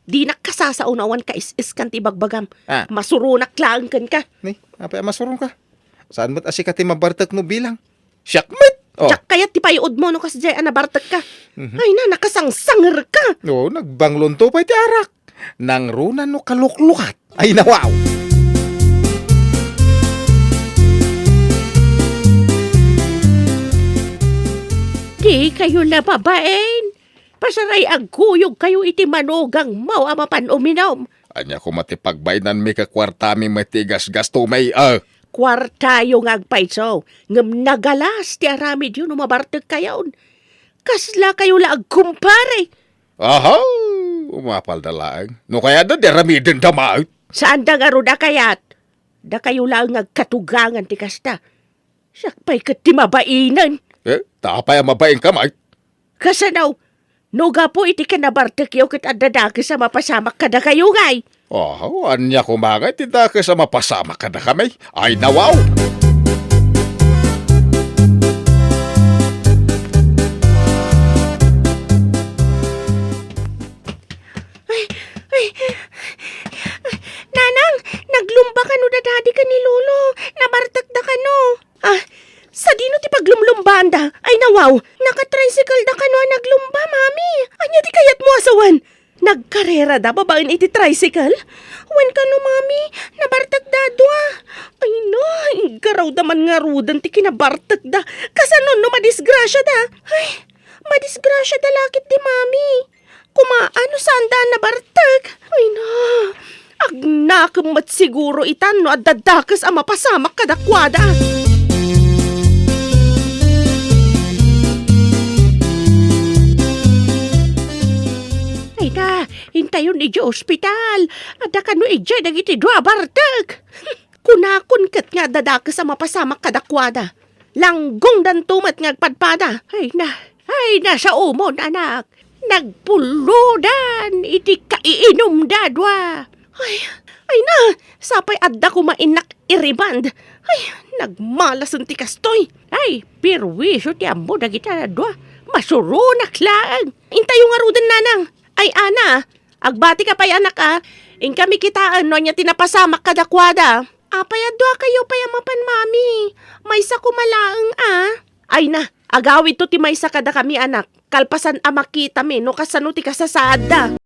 Di nakasasaunawan ka is kan ti bagbagam. Ah. Masurunak lang kan ka. Ni, apay masurong ka. Saan mo't asika ti mabartak mo bilang? Syakmet! Oh, Tsak kaya ti payod mo no kasjay anabartag ka. Ay na, nakasangsanger ka. no, nagbanglunto pa ti arak. Nang runa no kaluklukat. Ay nawaw! Di kayo nababain. Pasaray agkuyog kayo iti manugang mau amapan uminom. Anya ko matipagbainan mi kakwartami matigas gasto may, Kwartayo nga agpayso. Ngam nagalas ti aramid yun umabartag kayon. Kasla kayo laag kumpare. Aha, umapal da lang. No kaya da deramidin da maut. Saan da nga ro da kayat? Da kayo lang agkatugangan ti kasta. Sakpay kat ti mabainan. Tapay ang mabaing kamay. Kasanaw, noga po iti kanabartag yaw kit adadaki sa mapasamak kada kayo ngay. Oh, anya kumangay, tinda ka sa mapasama ka na kami. Ay nawaw! Nanang, naglumba ka no dadadi ka ni Lolo. Nabartag da ka no. Sa dino ti paglumlumbaan da. Ay nawaw, nakatricycle da ka no naglumba, mami. Anya ti kayat mo asawan. Nagkarera da babaen iti tricycle? Wen ka no, mami, nabartag da dua. Ay no, garaw da man nga rudan ti kinabartag da. Kasanon no madisgrasya da. Ay, madisgrasya da lakit ti mami. Kumaano saan da nabartag? Ay na, agnakamat siguro itan no at dadakas ang mapasamak kadakwada. Ay na, hintayon iti ospital. Ada ka no ijay nagiti dua bartag. nga dadaka sa mapasamak kadakwada. Langgong dan tumat nga agpadpada. Ay na sa umon, anak. Nagpuludan, iti kaiinom dadwa. Ay na, sapay adda ko mainak iriband. Ay, nagmalas ang tikastoy. Ay, pirwisyo ti ambo dagita dadwa. Masurunak lang. Intayo nga rudan nanang. Ay ana, agbati ka pa'y anak In kami kitaan no niya tinapasamak kadakwada. Apay adwa kayo payamapan mami. May sa kumalaang Ay na, agawid to ti may sa kada kami anak. Kalpasan makita mi no kasano ti kasasada.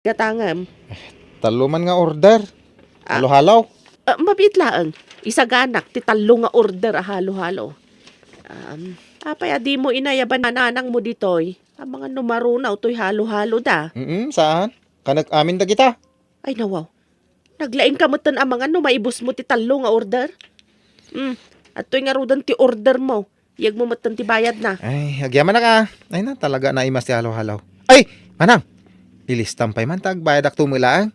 Gatangam. Taluman nga order. Ah. Halo-halaw. Mabit laang. Isaganak ti talo nga order a halo-halo. Apay di mo inayaban na nanang mo ditoy. Ang mga numarunaw to'y halo-halo da. Saan? Kanag-amin da kita. Ay nawaw. Naglaing kamutan ang mga maibos mo ti talo nga order. At to'y nga rudan ti order mo. Yag mo matan ti bayad na. Ay, agyaman na ka. Ay na, talaga na imas ti halo-halaw. Ay, manang. Ilistampay man tag bayad ak tumilaang.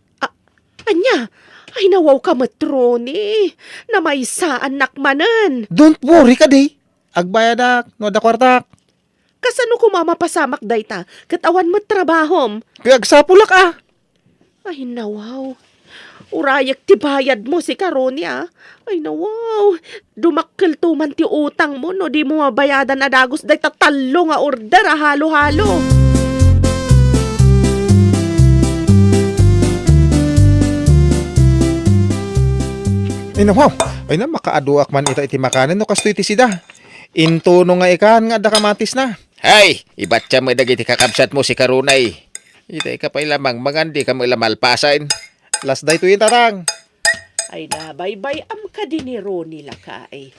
Anya, ay nawaw ka matroni. Na may saan nakmanan. Don't worry ka day. Agbayad ak, no da kwartak. Kasano kumamapasamak dayta. Katawan mo trabahom. Kaya agsapulak ah. Ay nawaw. Urayak ti bayad mo si Karoni ah. Ay nawaw. Dumakkel tuman ti utang mo no di mo mabayadan na dagos dayta talo nga order ah halo-halo. Ay na, wow. Ay na, makaaduak man ita iti makanan no kasto iti sida. Into no nga ikan nga da kamatis na. Hay, ibatya mo dagiti kakabsat mo si Karunay. Itay ka pa ilamang mangandi ka mo ilamalpasan. Last day to yung tatang. Ay na, bye-bye am ka din ni Ronnie lakay.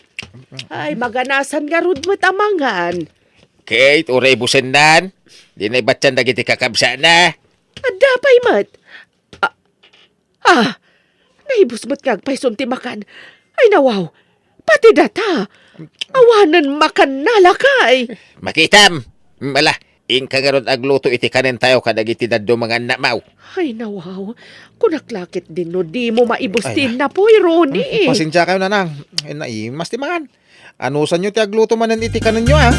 Ay, maganasan nga rud mo tamangan. Kate, uray busendan. Di na ibatyan dagiti kakabsat na. Adapay mat. Naibus mo't ngagpaisom ti makan. Ay nawaw, pati data. Awanan makan na lakay. Makitam. Mala, ingka nga ron agluto iti kanin tayo kadagiti daddo mga namaw. Ay nawaw, kunaklakit din no di mo maibus Ay, din na po'y Ronnie. Pasensya kayo nanang. Ay na, mas timangan. Anusan nyo ti agluto manan iti kanan nyo ah.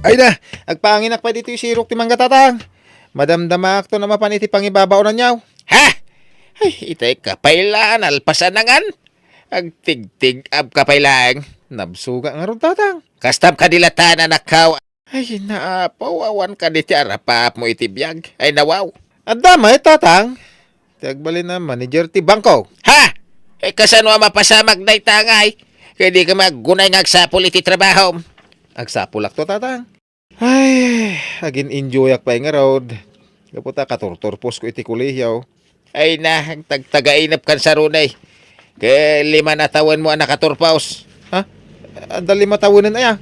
Ay na, agpanginak pa dito yung sirok ti manggatatang. Madamdamak to na mapan iti pangibabaw na nyaw. Ha? Ay, itay kapailan, alpasanangan. Agtig-tig ab kapailan. Nabsuga nga ron tatang. Kastab ka dilatan anak kaw. Ay, naapawawan ka di ti arapap mo iti biyag. Ay, nawaw. At damay tatang. Tiagbalin na manager ti bangko. Ha? Eh, kasano ang mapasamag na itangay? Kaya di ka maggunay ngagsapol iti trabaho. Agsapulak to tatang. Ay, agin enjoyak pa nga road. Kaputa katurturpos ko iti kuliyaw. Ay na, tagtagainap kan sa runay. Kaya 5 na taon mo ang nakaturpaos. Ha? Anda 5 tawanan aya.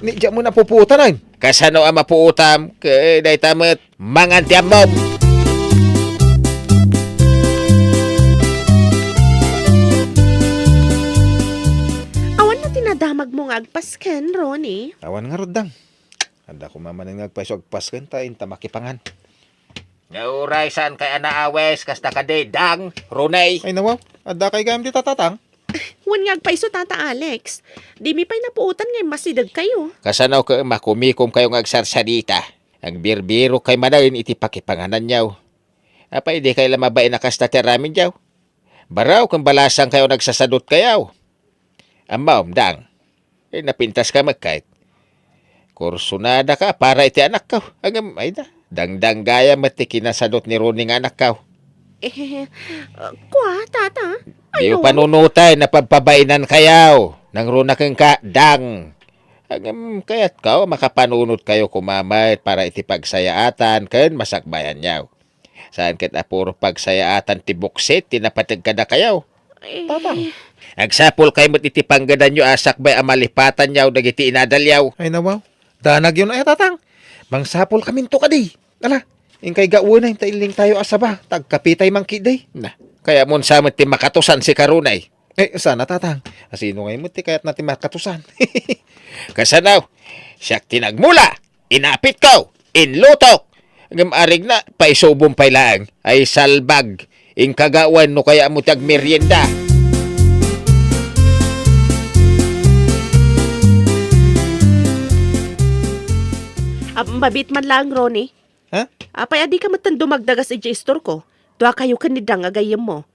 Ni diya mo na puputa na yun. Kasano ang mapuutam? Kaya dahi tamat mangantiam mo. Awan na tinadamag mo ngagpasken, Ronnie. Awan nga rodang. Anda ko mamanan ngagpaso agpasken ta inta makipangan. Nauray saan kay anaawes kasta ka dang, runay. Ay nawaw, adda kay gayam di tatatang. Wan ngagpaiso tata Alex. Di mi pa'y napuutan ngayon masidag kayo. Kasanaw ka makumikom kayo ngagsarsadita. Ang birbiro kay manayin iti pakipanganan niyaw. Apay di kayo lamabay na kasta tiramin niyaw. Baraw kung balasang kayo nagsasadot kayaw. Amaw, dang. Eh, napintas ka magkait. Kursunada ka para iti anak ka. Agam, ay na. Dangdang gaya mati kinasadot ni Ronnie nga anak ka. Kwa, tata? Di mo panunutay na pagpabainan kayaw. Nang runa kang ka, dang. Agam, kaya't ka, makapanunot kayo kumamay para iti pagsayaatan kan masakbayan niyaw. Saan kat apuro pagsayaatan ti buksit, tinapatag ka na kayaw. Tatang. Agsapol kayo mo't iti panggadan nyo asak bay amalipatan niyaw dagiti inadalyaw. Ay nawaw, danag yun ay tatang. Mangsapol kaminto ka di. Ala, ingkay gawin na iling tayo asaba. Tagkapitay mangki day. Na, kaya mon samot ti makatusan si Karunay. Eh, sana tatang. Asino ngayon mo ti kaya't natin makatusan. Kasanaw, siyak tinagmula, inapit ko, inlutok. Hanggang arig na, paisubong pailaang, ay salbag. Ingkagawan no kaya mo tag merienda. Mabit man lang, Ronnie. Ha? Apay adi ka matan dumagdagas iti store ko. Dua kayo kanidang agayam mo.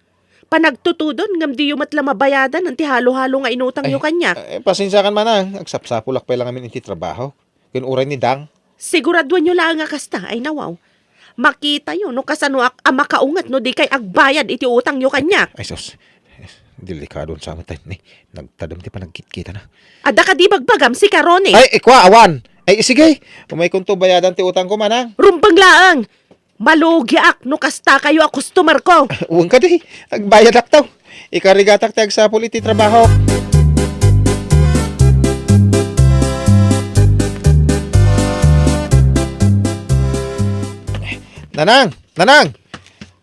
Panagtutudon, ngam di yung matla mabayadan ang ti halo-halo nga inutang yung kanya. Pasensya kan manang. Agsapsapulak pa lang amin iti trabaho. Kinuray ni Dang. Siguraduan nyo lang nga kasta, ay nawaw. Makita yun, no kasano ang makaungat, no di kay agbayad iti utang yung kanya. Ay sus. Delikadon sa amin tayo ni. Nagtadam ti pa nagkit-kita na. Ada ka di bagbagam si Karon eh. Ay, ikwa, awan! Ay, sige! Umay kung to bayadan ti utang ko, manang. Rumbang laang. Malugi ak no kasta kayo a customer ko. Uwang ka di. Agbayad ak taw. Ikarigatak ti agsapol iti trabaho. Nanang! Nanang!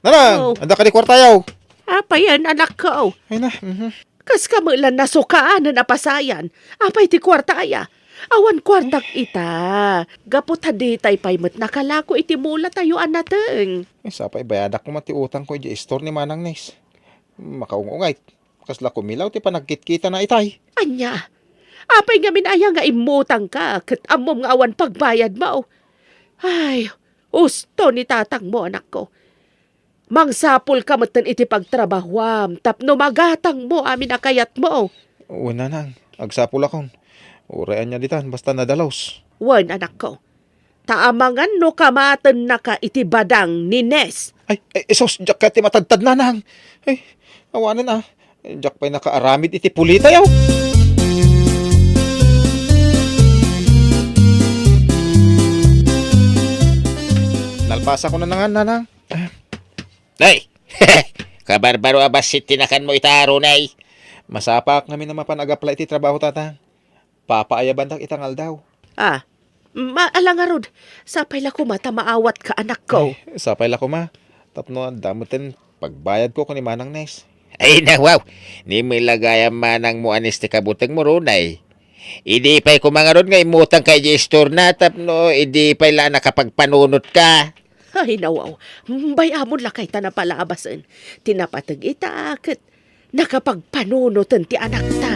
Nanang! Oh. Anda ka di kwartayaw. Apa yan anak ko? Ay na. Kas kamulan na sukaan na napasayan. Apay ti kwarta aya. Awan kwartak ita. Gapot haditay pay met nakalako iti mula tayo anateng. Ay, sapay bayadak ko mati utang ko iti store ni Manang Nes. Makaungungay. Kasla kumilaw ti panagkit-kita na itay. Anya, apay nga minaya nga imutang ka ket amom nga awan pagbayad mo. Ay, usto ni tatang mo anak ko. Mangsapol ka matan iti pagtrabahwam tapno magatang mo amin akayat mo. Una nang. Agsapul akon. Urayan niya ditan basta nadalos. Wan anak ko. Taamangan no kamaten na ka iti badang ni Nes. Ay, esos, jak ka ti matadtad na nang. Ay, awanan ah. Jak pa'y nakaaramid iti pulita yaw. Nalpasa ko na nangan, nanang. Nay! Kabarbaro abas tinakan mo itaro, nay. Masapak namin na mapanagapla iti trabaho tatang. Papaayaban tak itangal daw. Ah, maalangarod. Sapay la kumata maawat ka anak ko. Sapay la ko ma. Tapno damutin pagbayad ko ni Manang Nes. Ay na, wow. Ni mo ilagayam manang mo anis ti kabutang mo ron, nay. Idi pa'y kumangaron nga imutang kay gestor na tapno, idi pa'y la nakapagpanunot ka. Ay nawaw, bayamon lakay ta na palabasan. Tinapatag ita ket nakapagpanunutan ti anak ta.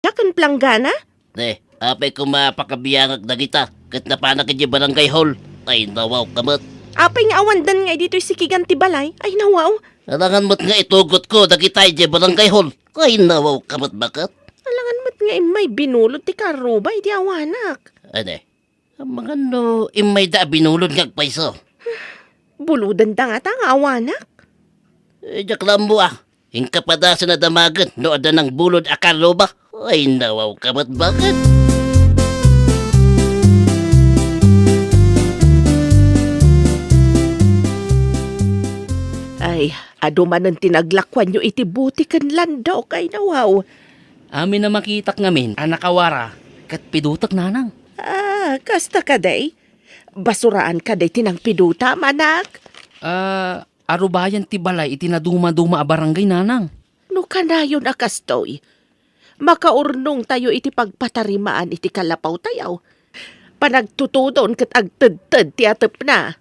Yakan planggana? Apay ko mapakabiyangag na kita. Kat napanak kaya barangay hall. Ay, nawaw kamat. Apay nga awandan nga dito si Kiganti Balay. Ay nawaw. Alangan mo't nga itugot ko. Dagitay dyan barangay hall. Ay, nawaw kamat bakat. Alangan mo't nga may binulot ti karuba iti awanak. Ang mga no, imay da binulod nga paiso. Buludan da nga ta nga awanak. Diyak lang mo Hingkapadasan na damagan. No ada ng bulod akalo ba? Ay, nawaw kamat bakat. Ay, ado man ang tinaglakwan nyo iti buti kan landok ay nawaw. Amin na makitak ngamin, anakawara, kat pidutak nanang. Ah, kasta ka day? Basuraan ka day tinang piduta, manak? Arubayan ti balay, itinaduma-duma a barangay nanang. No kanayon akastoy. Makaurnong tayo iti pagpatarimaan iti kalapaw tayaw. Panagtutudon kat agtad-tad ti atep na.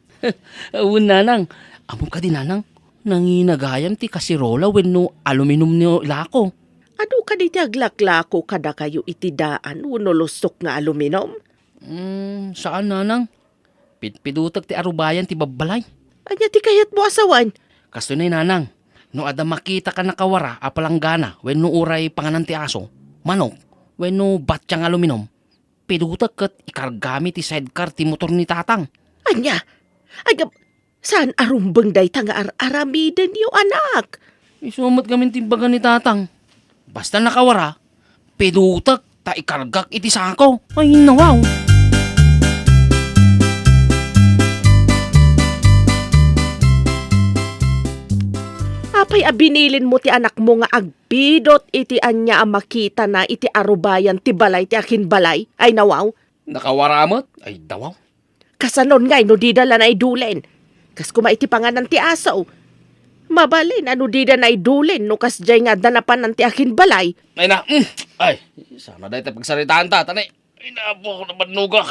Awun nanang, amo ka din nanang, nanginagayam ti kasirola wenno aluminum ni lako. Ano ka di ti aglaklako kada kayo iti daan uno lusok nga aluminum? Saan nanang? Pidutak ti arubayan ti babalay. Anya ti kayat mo asawan? Kasto na nanang, no ada makita ka nakawara apalanggana wenno uray panganan ti aso, manok, wenno batsyang aluminum. Pidutak kat ikargami ti sidecar ti motor ni tatang. Anya? Ay, saan arumbang day tanga aramidan niyo anak? Isumot kami timbagan ni tatang. Basta nakawara, pidutak ta ikargak iti sako. Ay nawaw. Apay abinilin mo ti anak mo nga agbidot iti anya ang makita na iti arubayan ti balay ti akin balay. Ay nawaw. Nakawaramot? Ay dawaw. Kasanon ngay no didala na idulen. Kas kuma iti panganan ti asaw. Mabalin ano dida na idulen no kas jay nga danapan ti akin balay. Ay na, ay, sana dahil tayo pagsaritaan ta, tanay. Ay napo ako naman nugak.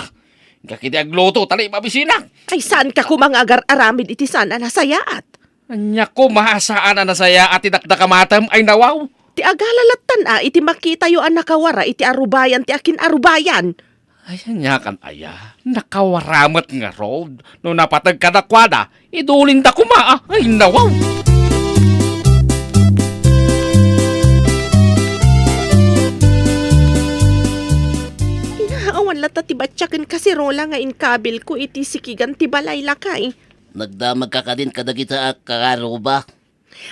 Kakiti agluto, tanay, mabisina. Ay saan ka kumang agar-aramid iti sana nasayaat? Anya ko, mahasaan na nasaya at idakdakamatam, ay nawaw. Ti agalalatan iti makita yo ang nakawara iti arubayan ti akin arubayan. Ay, anya kan aya, nakawaramat nga road. No napatag ka na kwada, idulin da kumaa, ay nawaw. Inaawan lata ti batyakan kasi rola nga inkabil ko iti sikigan ti balay lakay. Nagdamag ka din kadagita kakaro ba?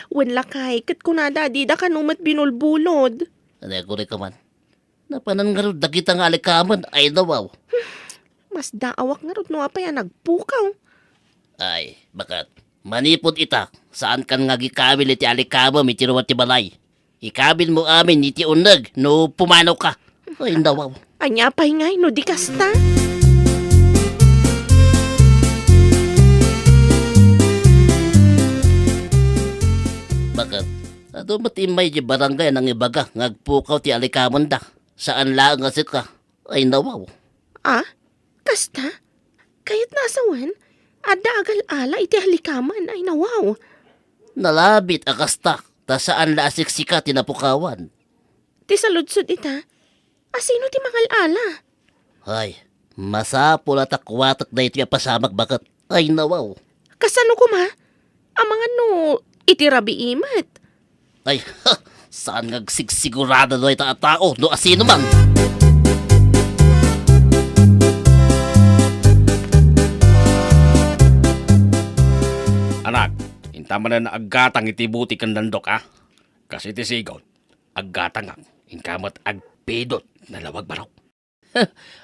Wen lakay, kat kunada di da kanumat binulbulod. Ko rin ka man. Napanan nga rin dagita nga alikaman. Ay, nawaw. Mas daawak nga rot no apay nagpukaw. Ay, bakat. Manipod ita. Saan kan nga gikabil iti alikama iti ruwat ti balay. Ikabil mo amin iti unag no pumanaw ka. Ay, nawaw. Anya pay ngay no di kasta. Bakat. Ato matimay di barangay nang ibaga. Ngagpukaw ti alikaman da. Saan lang asit ka. Ay, nawaw. Ah? Kasta? Kayat nasawan? Ada agal-ala iti halikaman ay nawaw. Nalabit akasta. Ta saan la asiksika tinapukawan. Ti saludsod ita. Asino ti mangal-ala? Ay, masapul at akwatak na ito pasamak bakat. Ay, nawaw. Kasano ko ma? Ang mga no, iti rabi imat. Ay, saan sigurado na ito tao no asino man? Anak, intama na aggatang itibuti kan landok ah. Kasi ti sigaw, aggatang ang ingkamat agpidot na lawag baraw.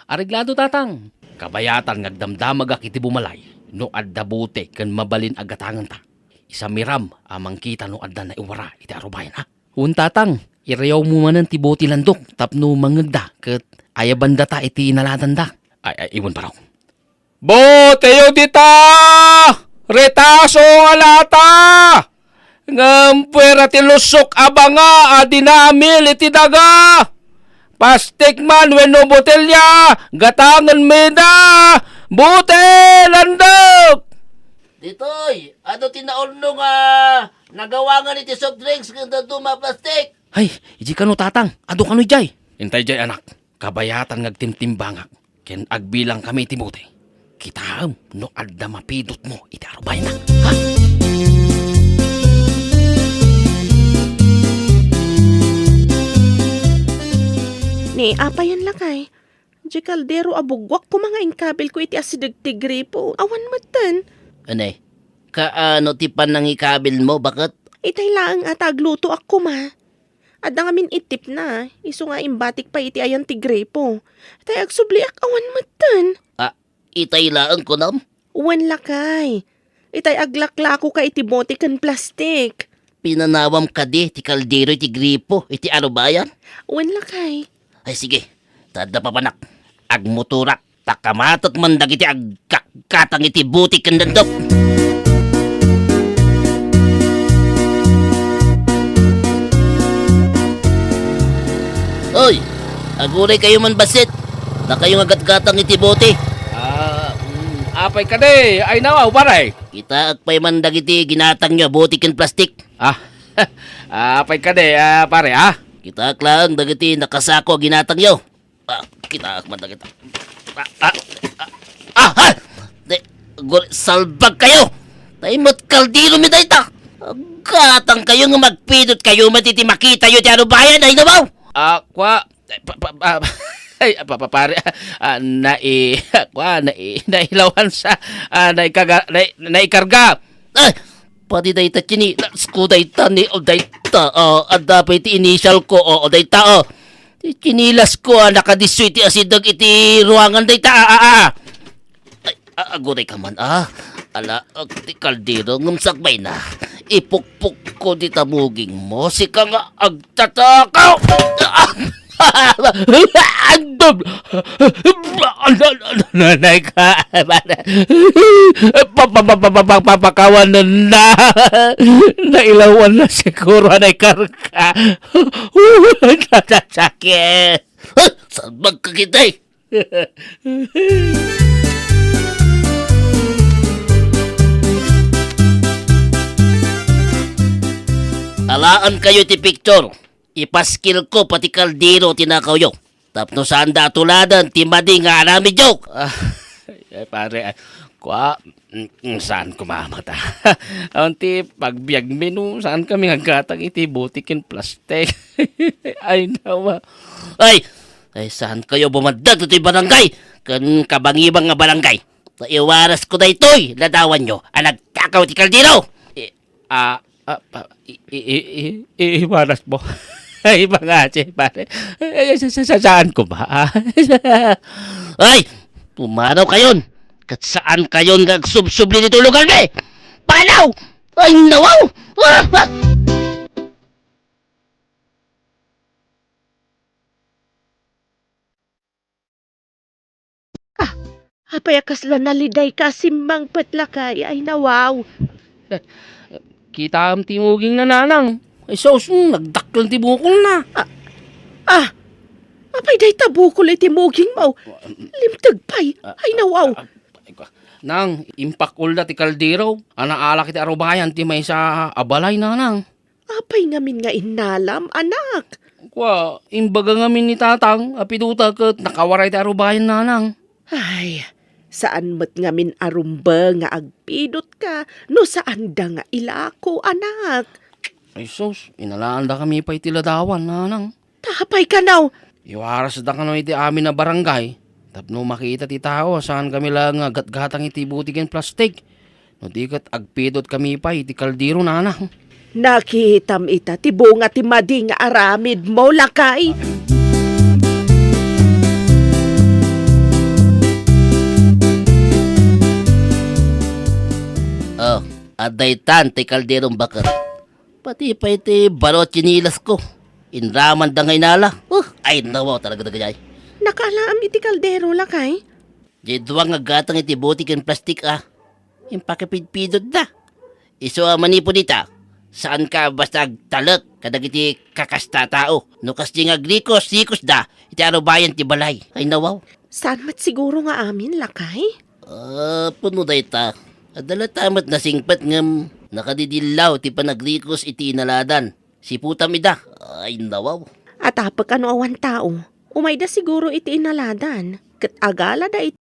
Areglado tatang, kabayatan ngagdamdamag ak iti bumalay, no adda buti kan mabalin agatangan ta. Isa miram amang kita no adda na iwara iti arubayan ha. Tatang, ireyaw mo manan ti buti landok, tapno mangagda, kat ayabanda ta iti inalatan da. Ay, iwan baraw. Boteyo dita! Retaso alata! Ngampwera ti lusok abanga adinamil iti daga! Pastik man wenno botelya! Gatangan meda! Butel landok! Ditoy, ano tinaulno nga nagawangan iti soft drinks kanda tuma plastic? Ay, iji kano tatang, ado kano ijay. Intay jay anak, kabayatan ngagtimtimbangak. Ken agbilang kami tibuti. Kitaam no adda mapidot mo iti arubay na. Ha? Ni, apa yan lakay? Di kaldero abugwak ko mga ingkabil ko iti asidag tigripo. Awan matan. Anay, kaano ti panangikabil mo? Bakit? Itay lang at agluto ako ma. Adda nga min itip na. Iso nga imbatik pa iti ayan tigripo. Tay agsubli ak awan matan. Itay laan ko nam? Uwan lakay. Itay aglaklako ka iti bote kan plastik. Pinanawam ka di, ti kaldero iti gripo, iti arubayan? Uwan lakay. Ay sige, tada pa panak. Agmuturak, takamatot man dagiti agkakatang iti butik kan dandok. Oy, aguray kayo man basit. Na kayong agat-gatang iti buti. Apay ka de, ay nawaw paray. Kita agpay man dagiti ginatang nyo, butik kan plastik. Apay ka de, pare Kita lang dagiti nakasako ginatang nyo. Kita man dagiti. Salbag kayo! Taimot kaldiro mi dayta! Gatang kayo nga magpidot kayo matiti makita yun ti ano bayan ay nabaw! Pare, nailawan sa, naikarga. Ay! Pati dayta chini, ko dayta ni o dayta, adapay ti initial ko o dayta Ti chinilas ko nakadiswiti asidag iti ruangan dayta Ay, aguray ka man Ala, ti kaldero ngumsakbay na. Ipukpuk ko di tabuging mo, sika nga agtatakaw! Nanay ka, papakawan na, nailawan na siguro na karka. Sakit! Salbag ka kita Alaan kayo ti picture. Ipaskil ko pati kaldero tinakaw yo. Tapno saan datuladan ti madi nga arami joke. Pare, saan kumamata? Auntie, pagbiag menu, saan kami nagkatang iti butikin plastic? Ay, nawa. Ay, saan kayo bumadag ito'y barangay? Kan kabangibang nga barangay. Iwaras ko na ito'y ladawan nyo. Nagtakaw ti kaldero. Iwaras mo. Ay, mga che, pare. Saan ko ba? Ay, pumanaw kayon. Kat saan kayon nagsubsubli nito lugar ni? Panaw! Ay, nawaw! Apay akasla naliday ka simbang patlakay. Ay nawaw. Kita ang timuging nananang. Ay, sos, nagdaklan tibukol na. Apay day tabukol iti muging mau. Limtag pay. Ay nawaw. Nang, impakul na ti kaldero. Anaala kiti arubayan ti may sa abalay nanang. Apay ngamin nga inalam, anak. Imbaga ngamin ni tatang, apiduta kat nakawaray ti arubayan nanang. Ay, saan mo't ngamin arumba nga agpidot ka, no saan da nga ilako, anak. Ay, sos, inalaan da kami pa itiladawan nanang. Tapay ka naw. Iwaras da kano iti amin na barangay. Tapno makita ti tao, saan kami lang gatgatang iti butikin plastik. No di kat agpidot kami pa iti kaldero nanang. Nakitam ita, tibunga ti madi nga aramid mo, lakay. Aday tan ti kalderong bakat. Pati pa iti barot chinilas ko. Inraman da ngay nala. Ay nawaw talaga dagayay. Nakalaam iti kaldero, lakay. Di duwang agatang iti butikin plastik Impakapidpidod da. Iso manipo dita. Saan ka basta agtalak kadag iti kakasta tao. Nukas di nga sikos da. Iti arubayan ti balay. Ay nawaw. Saan mat siguro nga amin, lakay? Puno da ita. Adala tamat na singpat ngam nakadidilaw ti panagrikos iti inaladan. Si putam ida. Ay nawaw. At apag ano awan tao, umay da siguro iti inaladan. Kat agala da iti